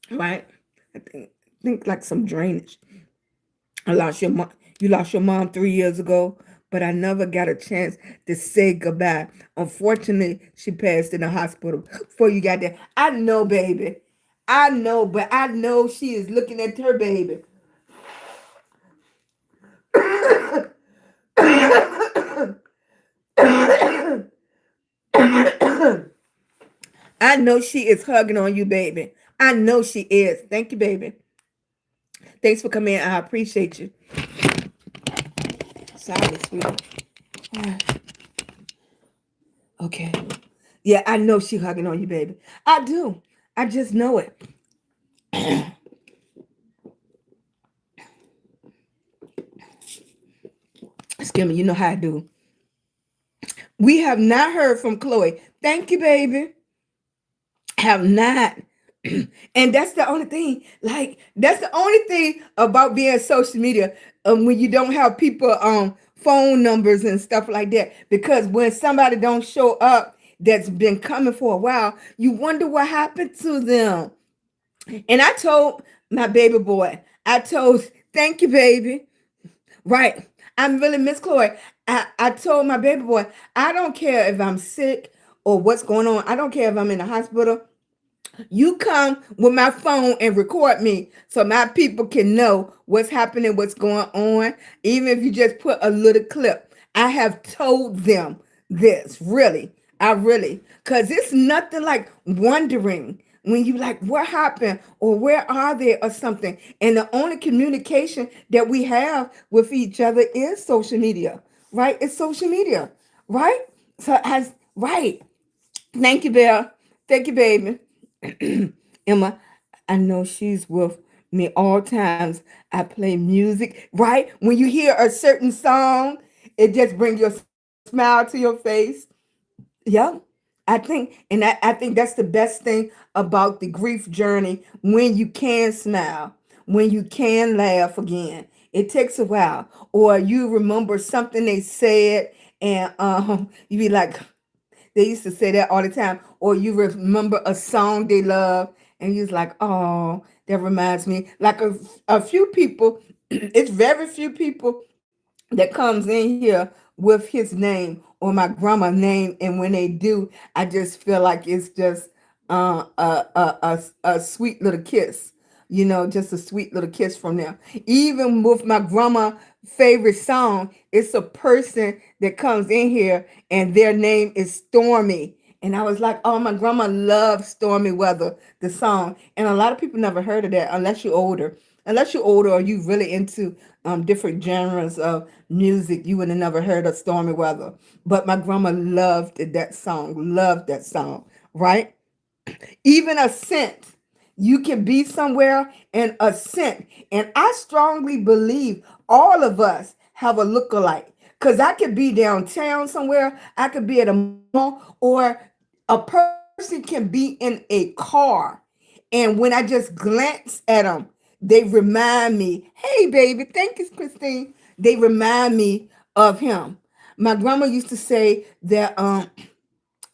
Right? I think like some drainage. I lost your mom. You lost your mom 3 years ago, but I never got a chance to say goodbye. Unfortunately, she passed in the hospital before you got there. I know, baby. I know, but I know she is looking at her baby. I know she is hugging on you, baby. I know she is. Thank you, baby. Thanks for coming in. I appreciate you. Sorry, sweetie. Okay. Yeah, I know she hugging on you, baby. I do. I just know it. Excuse me, you know how I do. We have not heard from Chloe. Thank you, baby. Have not. And that's the only thing. Like, that's the only thing about being social media, when you don't have people phone numbers and stuff like that. Because when somebody don't show up that's been coming for a while, you wonder what happened to them. And I told my baby boy, thank you, baby. Right. I'm really Miss Chloe. I told my baby boy, I don't care if I'm sick or what's going on. I don't care if I'm in the hospital. You come with my phone and record me so my people can know what's happening, what's going on. Even if you just put a little clip. I have told them this, really. Because it's nothing like wondering when you like, what happened or where are they or something. And the only communication that we have with each other is social media, right? It's social media, right? Right. Thank you, Belle. Thank you, baby. Emma, I know she's with me all times. I play music, right? When you hear a certain song, it just brings your smile to your face. Yeah. I think that's the best thing about the grief journey, when you can smile, when you can laugh again. It takes a while. Or you remember something they said, and you be like, they used to say that all the time. Or you remember a song they love, and you're like, oh, that reminds me. Like a few people, it's very few people that comes in here with his name or my grandma's name, and when they do, I just feel like it's just a sweet little kiss, just a sweet little kiss from them. Even with my grandma favorite song, it's a person that comes in here and their name is Stormy, and I was like, oh, my grandma loves Stormy Weather, the song. And a lot of people never heard of that unless you're older or you really into different genres of music. You would have never heard of Stormy Weather. But my grandma loved that song, right? Even a scent. You can be somewhere and a scent. And I strongly believe all of us have a look-alike. Because I could be downtown somewhere, I could be at a mall, or a person can be in a car. And when I just glance at them, they remind me, hey, baby, thank you, Christine. They remind me of him. My grandma used to say that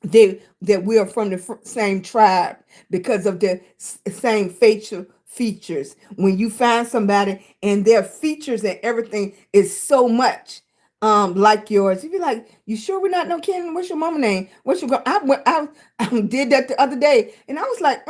that we are from the same tribe because of the same facial features. When you find somebody and their features and everything is so much like yours, you be like, you sure we're not no kin? What's your mama name? What's your I did that the other day, and I was like,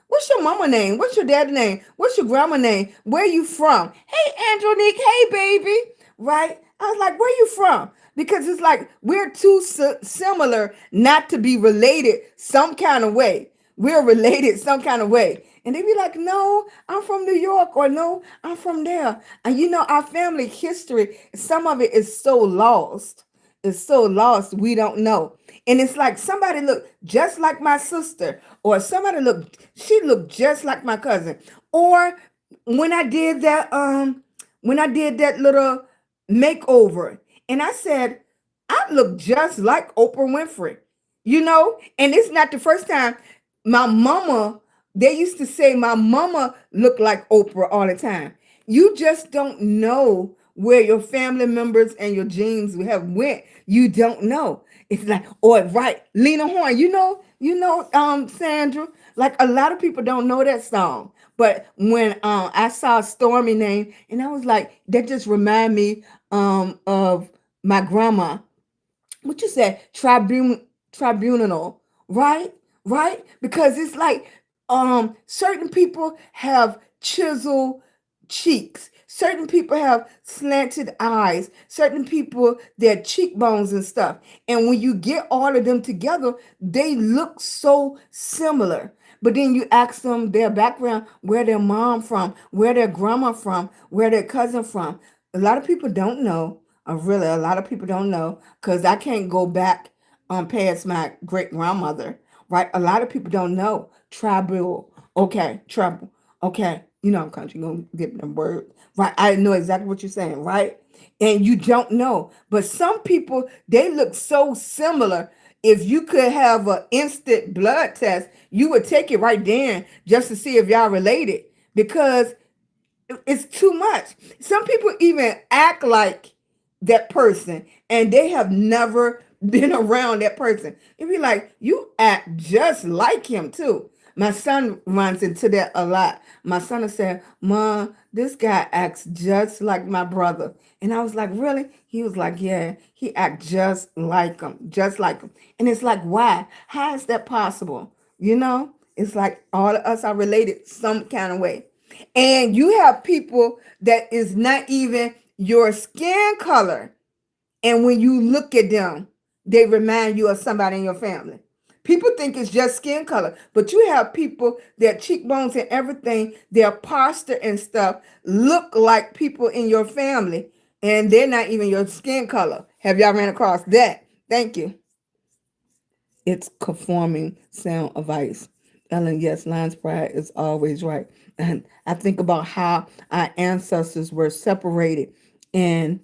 what's your mama name? What's your dad's name? What's your grandma name? Where you from? Hey, Angelique. Hey, baby. Right? I was like, where you from? because it's like we're too similar not to be related some kind of way. We're related some kind of way. And they be like, no, I'm from New York, or no, I'm from there. And you know, our family history, some of it is so lost. It's so lost, we don't know. And it's like somebody looked just like my sister, or somebody she looked just like my cousin. Or when I did that little makeover, and I said, I look just like Oprah Winfrey, you know? And it's not the first time. My mama, they used to say my mama looked like Oprah all the time. You just don't know where your family members and your genes have went. You don't know. It's like, or right, Lena Horne, Sandra, like a lot of people don't know that song. But when I saw Stormy name, and I was like, that just remind me of my grandma. What you said, tribunal, right? Right? Because it's like certain people have chisel cheeks. Certain people have slanted eyes. Certain people, their cheekbones and stuff. And when you get all of them together, they look so similar. But then you ask them their background, where their mom from, where their grandma from, where their cousin from. A lot of people don't know. Really, a lot of people don't know, because I can't go back past my great grandmother, right? A lot of people don't know. Tribal. Okay, tribal. Okay, you know I'm country, gonna get the word. Right. I know exactly what you're saying, right? And you don't know. But some people, they look so similar. If you could have an instant blood test, you would take it right then just to see if y'all related, because it's too much. Some people even act like that person, and they have never been around that person. It'd be like, you act just like him too. My son runs into that a lot. My son will say, Mom, this guy acts just like my brother. And I was like, really? He was like, yeah, he acts just like him, just like him. And it's like, why? How is that possible? You know, it's like all of us are related some kind of way. And you have people that is not even your skin color. And when you look at them, they remind you of somebody in your family. People think it's just skin color, but you have people, their cheekbones and everything, their posture and stuff look like people in your family, and they're not even your skin color. Have y'all ran across that? Thank you. It's conforming sound of ice. Ellen, yes, Lion's Pride is always right. And I think about how our ancestors were separated and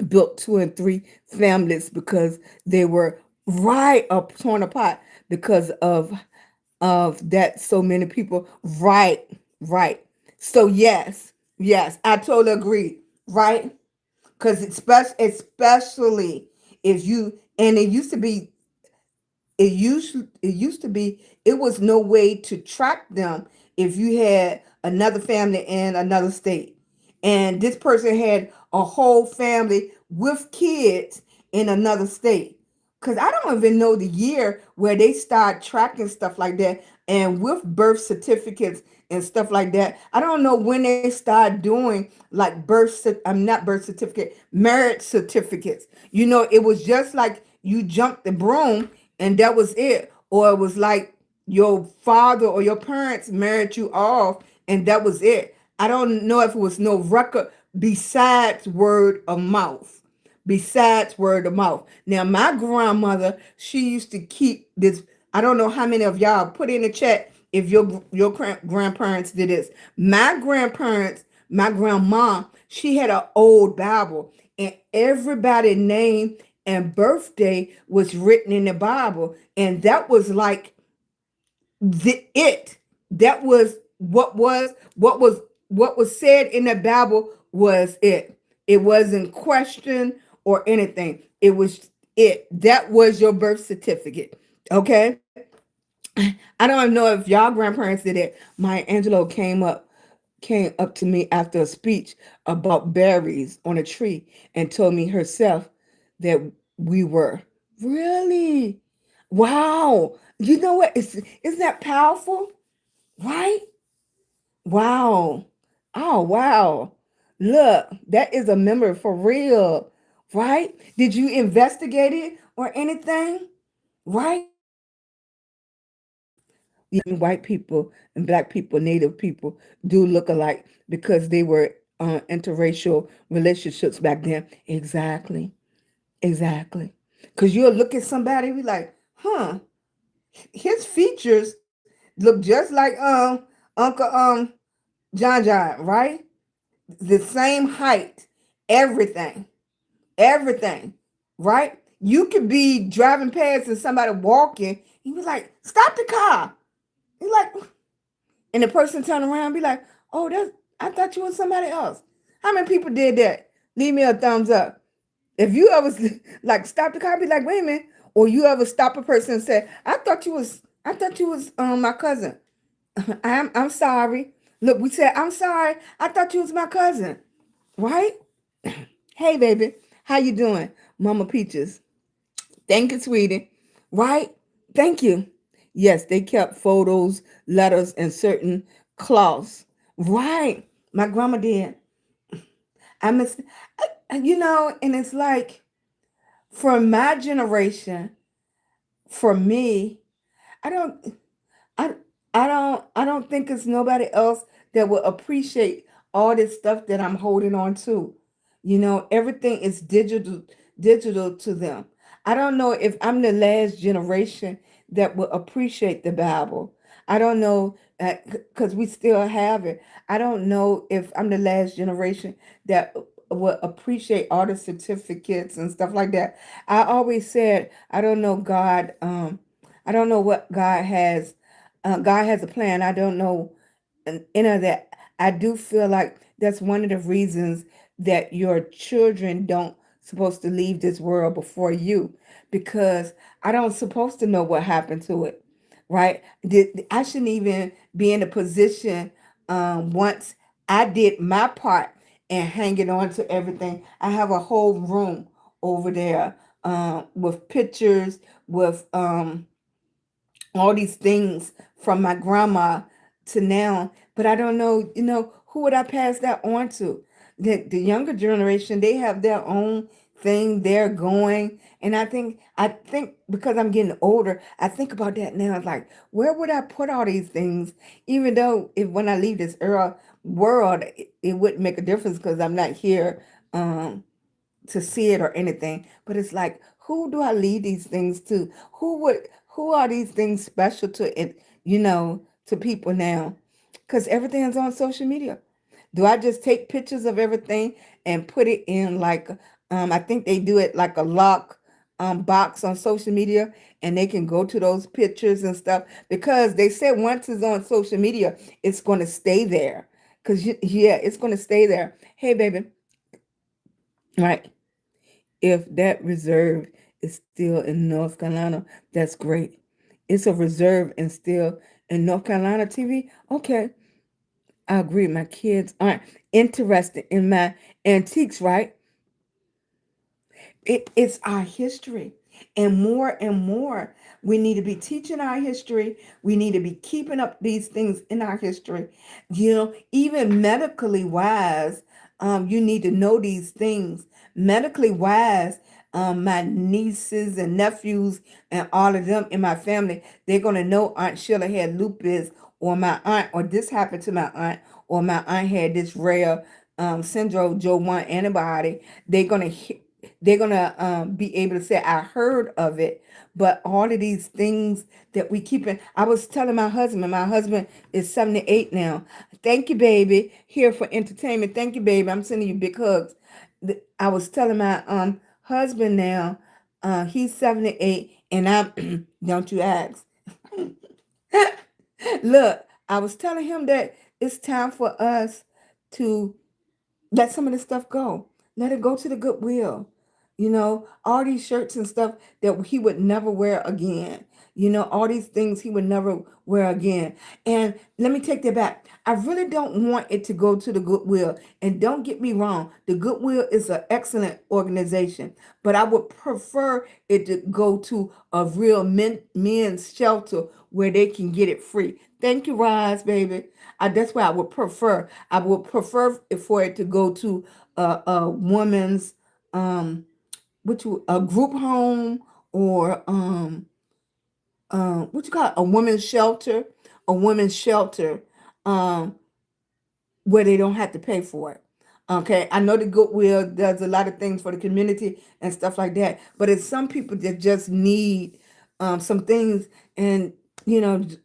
built 2 and 3 families because they were right up torn apart because of that. So many people, right, right. So yes, I totally agree, right? Because especially if you, and it used to be it was no way to track them if you had another family in another state, and this person had a whole family with kids in another state. Because I don't even know the year where they start tracking stuff like that, and with birth certificates and stuff like that. I don't know when they start doing like I'm not birth certificate, marriage certificates. You know, it was just like you jumped the broom and that was it. Or it was like your father or your parents married you off and that was it. I don't know if it was no record besides word of mouth. Besides word of mouth. Now, my grandmother, she used to keep this. I don't know how many of y'all put in the chat if your grandparents did this. My grandparents, my grandma, she had an old Bible, and everybody's name and birthday was written in the Bible, and that was like it. That was what was said in the Bible was it. It wasn't question or anything. It was it. That was your birth certificate. Okay. I don't know if y'all grandparents did it. Maya Angelou came up to me after a speech about berries on a tree and told me herself that we were really, wow. You know what? Isn't that powerful? Right? Wow. Oh, wow. Look, that is a memory for real. right? Did you investigate it or anything, right? Even white people and black people, native people do look alike because they were interracial relationships back then. Exactly, exactly. Because you'll look at somebody and be like, huh, his features look just like Uncle John John, right? The same height, everything, everything, right? You could be driving past and somebody walking, he was like, stop the car. He's like, and the person turn around and be like, oh, that's I thought you was somebody else. How many people did that? Leave me a thumbs up. If you ever like stop the car, be like, wait a minute. Or you ever stop a person and say, I thought you was my cousin. I'm sorry. Look, we said, I'm sorry. I thought you was my cousin. Right? Hey baby, how you doing? Mama Peaches. Thank you, sweetie. Right? Thank you. Yes, they kept photos, letters, and certain cloths. Right. My grandma did. I miss, and it's like for my generation, for me, I don't, I, I don't think it's nobody else that will appreciate all this stuff that I'm holding on to. Everything is digital to them. I don't know if I'm the last generation that will appreciate the Bible. I don't know because we still have it. I don't know if I'm the last generation that will appreciate all the certificates and stuff like that. I always said I don't know God. I don't know what God has. God has a plan. I don't know any of that. I do feel like that's one of the reasons that your children don't supposed to leave this world before you, because I don't supposed to know what happened to it, right? I shouldn't even be in a position once I did my part and hanging on to everything. I have a whole room over there with pictures, with all these things from my grandma to now, but I don't know, who would I pass that on to? The younger generation, they have their own thing they're going. And I think because I'm getting older, I think about that now. It's like, where would I put all these things? Even though if when I leave this world, it wouldn't make a difference because I'm not here to see it or anything. But it's like, who do I leave these things to? Who are these things special to it, to people now? Because everything's on social media. Do I just take pictures of everything and put it in like I think they do it like a lock box on social media, and they can go to those pictures and stuff because they said once it's on social media, it's going to stay there. Because yeah, it's going to stay there. Hey baby, right? If that reserve is still in North Carolina, that's great. It's a reserve and still in North Carolina TV. Okay, I agree. My kids aren't interested in my antiques, right? It's our history. And more, we need to be teaching our history. We need to be keeping up these things in our history. Even medically wise, you need to know these things. Medically wise, my nieces and nephews and all of them in my family, they're going to know Aunt Sheila had lupus, or my aunt, or this happened to my aunt, or my aunt had this rare syndrome, Joe 1 antibody. They're gonna be able to say I heard of it. But all of these things that we keep in, I was telling my husband is 78 now. Thank you, baby, here for entertainment. Thank you, baby, I'm sending you big hugs. I was telling my husband now, he's 78, and I'm don't you ask. Look, I was telling him that it's time for us to let some of this stuff go. Let it go to the goodwill. All these shirts and stuff that he would never wear again. All these things he would never wear again. And let me take that back. I really don't want it to go to the Goodwill. And don't get me wrong, the Goodwill is an excellent organization, but I would prefer it to go to a real men's shelter where they can get it free. Thank you, Roz, baby. That's why I would prefer. I would prefer for it to go to a woman's a group home, or what you call it, a women's shelter, um, where they don't have to pay for it. Okay, I know the Goodwill does a lot of things for the community and stuff like that, but it's some people that just need some things, and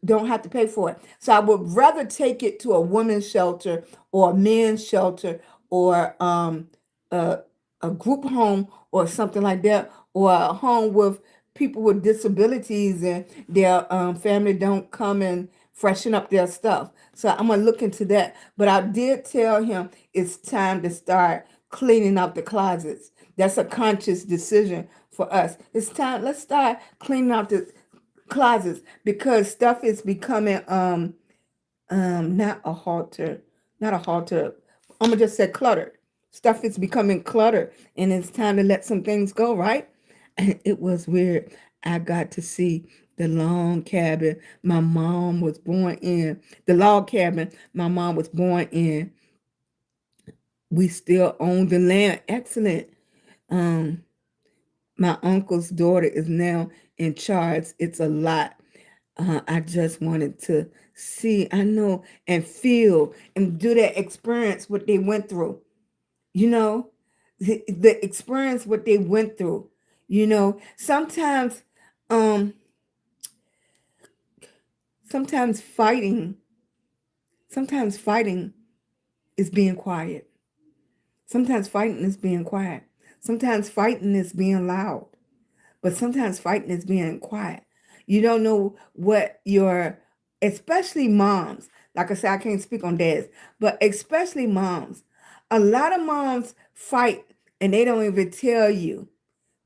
don't have to pay for it. So I would rather take it to a women's shelter, or a men's shelter, or a, a group home, or something like that, or a home with people with disabilities, and their family don't come and freshen up their stuff. So I'm gonna look into that. But I did tell him it's time to start cleaning out the closets. That's a conscious decision for us. It's time. Let's start cleaning out the closets, because stuff is becoming not a halter, not a halter. I'm gonna just say cluttered. Stuff is becoming cluttered, and it's time to let some things go, right? And it was weird. I got to see the log cabin my mom was born in. The log cabin my mom was born in. We still own the land. Excellent. Um, my uncle's daughter is now in charge. It's a lot. I just wanted to see, I know, and feel and do that experience what they went through. You know, the experience what they went through. Sometimes, um, sometimes fighting, sometimes fighting is being quiet. Sometimes fighting is being quiet. Sometimes fighting is being loud. But sometimes fighting is being quiet. You don't know what especially moms, like I said, I can't speak on dads, but especially moms. A lot of moms fight, and they don't even tell you.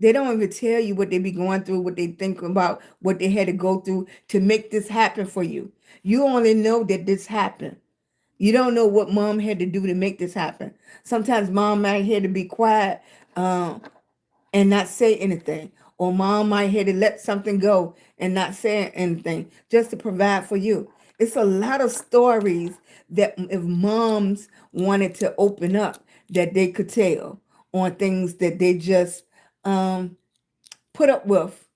They don't even tell you what they be going through, what they think about, what they had to go through to make this happen for you. You only know that this happened. You don't know what mom had to do to make this happen. Sometimes mom might had to be quiet, um, and not say anything. Or mom might have to let something go and not say anything just to provide for you. It's a lot of stories that if moms wanted to open up, that they could tell on things that they just um, put up with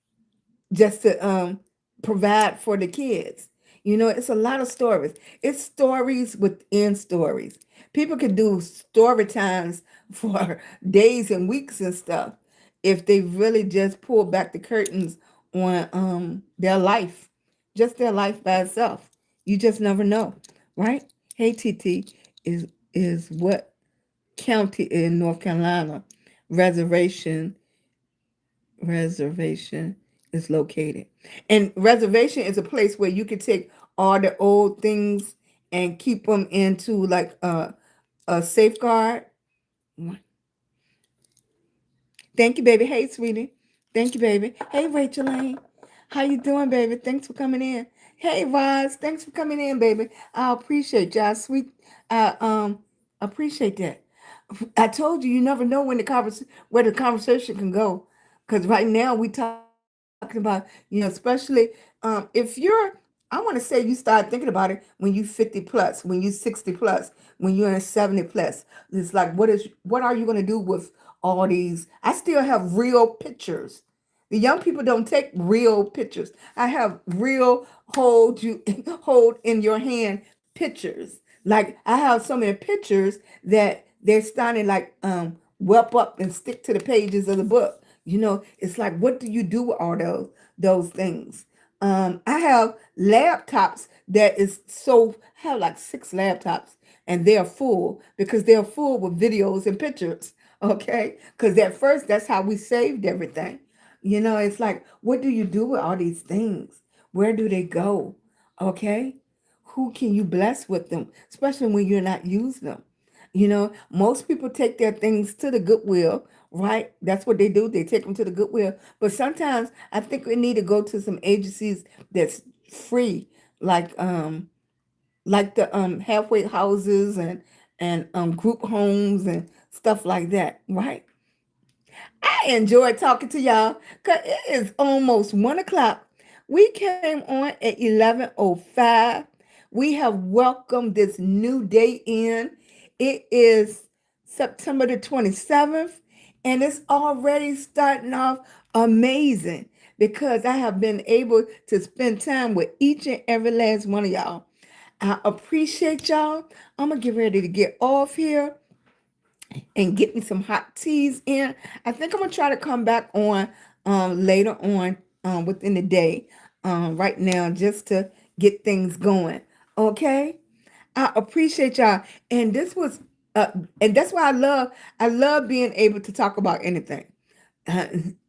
just to provide for the kids. It's a lot of stories. It's stories within stories. People could do story times for days and weeks and stuff if they really just pull back the curtains on their life, just their life by itself. You just never know, right? Hey, TT, is what county in North Carolina reservation reservation is located? And reservation is a place where you can take all the old things and keep them into like a safeguard. Thank you, baby. Hey, sweetie. Thank you, baby. Hey, Rachel Lane. How you doing, baby? Thanks for coming in. Hey, Roz. Thanks for coming in, baby. I appreciate y'all. Sweet. I appreciate that. I told you, you never know when where the conversation can go. Because right now we talking about, especially if I want to say you start thinking about it when you 50 plus, when you 60 plus, when you're in 70 plus. It's like, what are you going to do with all these? I still have real pictures. The young people don't take real pictures. I have real hold in your hand pictures. Like I have so many pictures that they're starting like whelp up and stick to the pages of the book. It's like, what do you do with all those things? I have laptops that is so I have like 6 laptops, and they're full because they're full with videos and pictures. Okay, because at first that's how we saved everything. It's like, what do you do with all these things? Where do they go? Okay, who can you bless with them, especially when you're not using them? Most people take their things to the Goodwill, right? That's what they do. They take them to the Goodwill. But sometimes I think we need to go to some agencies that's free, like the halfway houses and group homes and stuff like that, right? I enjoy talking to y'all because it is almost 1 o'clock. We came on at 11:05. We have welcomed this new day in. It is September the 27th, And it's already starting off amazing because I have been able to spend time with each and every last one of y'all. I appreciate y'all. I'm going to get ready to get off here and get me some hot teas in. I think I'm going to try to come back on later on within the day right now just to get things going. Okay? I appreciate y'all. And this was and that's why I love being able to talk about anything.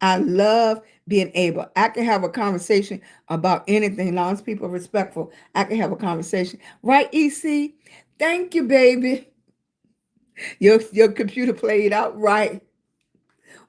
I love being able. I can have a conversation about anything, as long as people are respectful. I can have a conversation. Right, EC? Thank you, baby. Your computer played out right.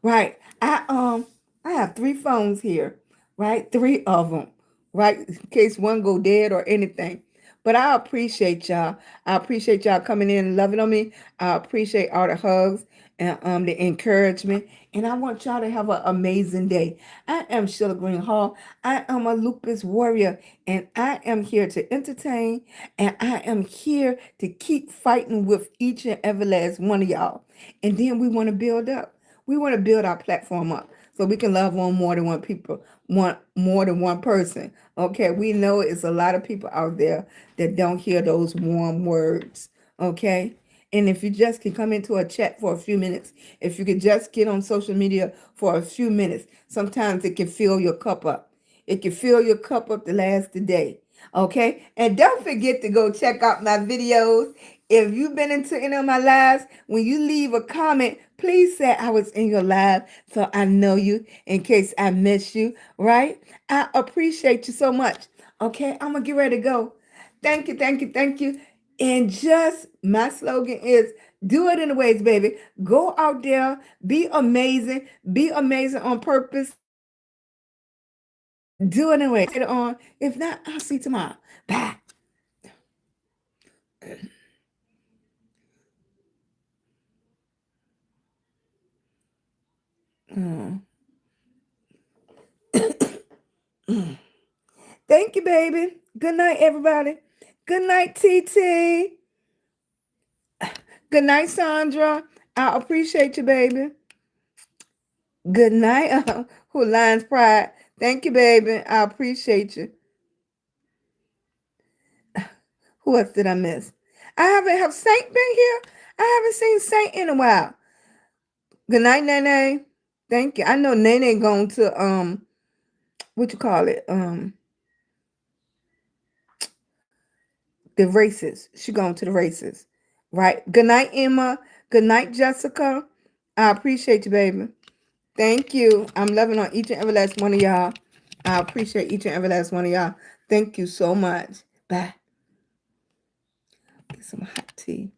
Right. I have three phones here, right? Three of them, right? In case one go dead or anything. But I appreciate y'all. I appreciate y'all coming in and loving on me. I appreciate all the hugs and the encouragement. And I want y'all to have an amazing day. I am Sheila Green Hall. I am a lupus warrior, and I am here to entertain, and I am here to keep fighting with each and every last one of y'all. And then we want to build up. We want to build our platform up so we can love on more than one people, want more than one person. Okay, we know it's a lot of people out there that don't hear those warm words. Okay, and if you just can come into a chat for a few minutes, if you could just get on social media for a few minutes, sometimes it can fill your cup up. It can fill your cup up to last the day. Okay, and don't forget to go check out my videos. If you've been into any of my lives, when you leave a comment, please say I was in your live so I know you in case I miss you, right? I appreciate you so much. Okay, I'm going to get ready to go. Thank you, thank you, thank you. And just my slogan is do it in the ways, baby. Go out there, be amazing on purpose. Do it in a way. Later on. If not, I'll see you tomorrow. Bye. Mm. Thank you, baby. Good night, everybody. Good night, TT. Good night, Sandra. I appreciate you, baby. Good night, Who Lines Pride. Thank you, baby. I appreciate you. Who else did I miss? I haven't have Saint been here. I haven't seen Saint in a while. Good night, Nene. Thank you. I know Nene going to what you call it? The races. She going to the races. Right. Good night, Emma. Good night, Jessica. I appreciate you, baby. Thank you. I'm loving on each and every last one of y'all. I appreciate each and every last one of y'all. Thank you so much. Bye. Get some hot tea.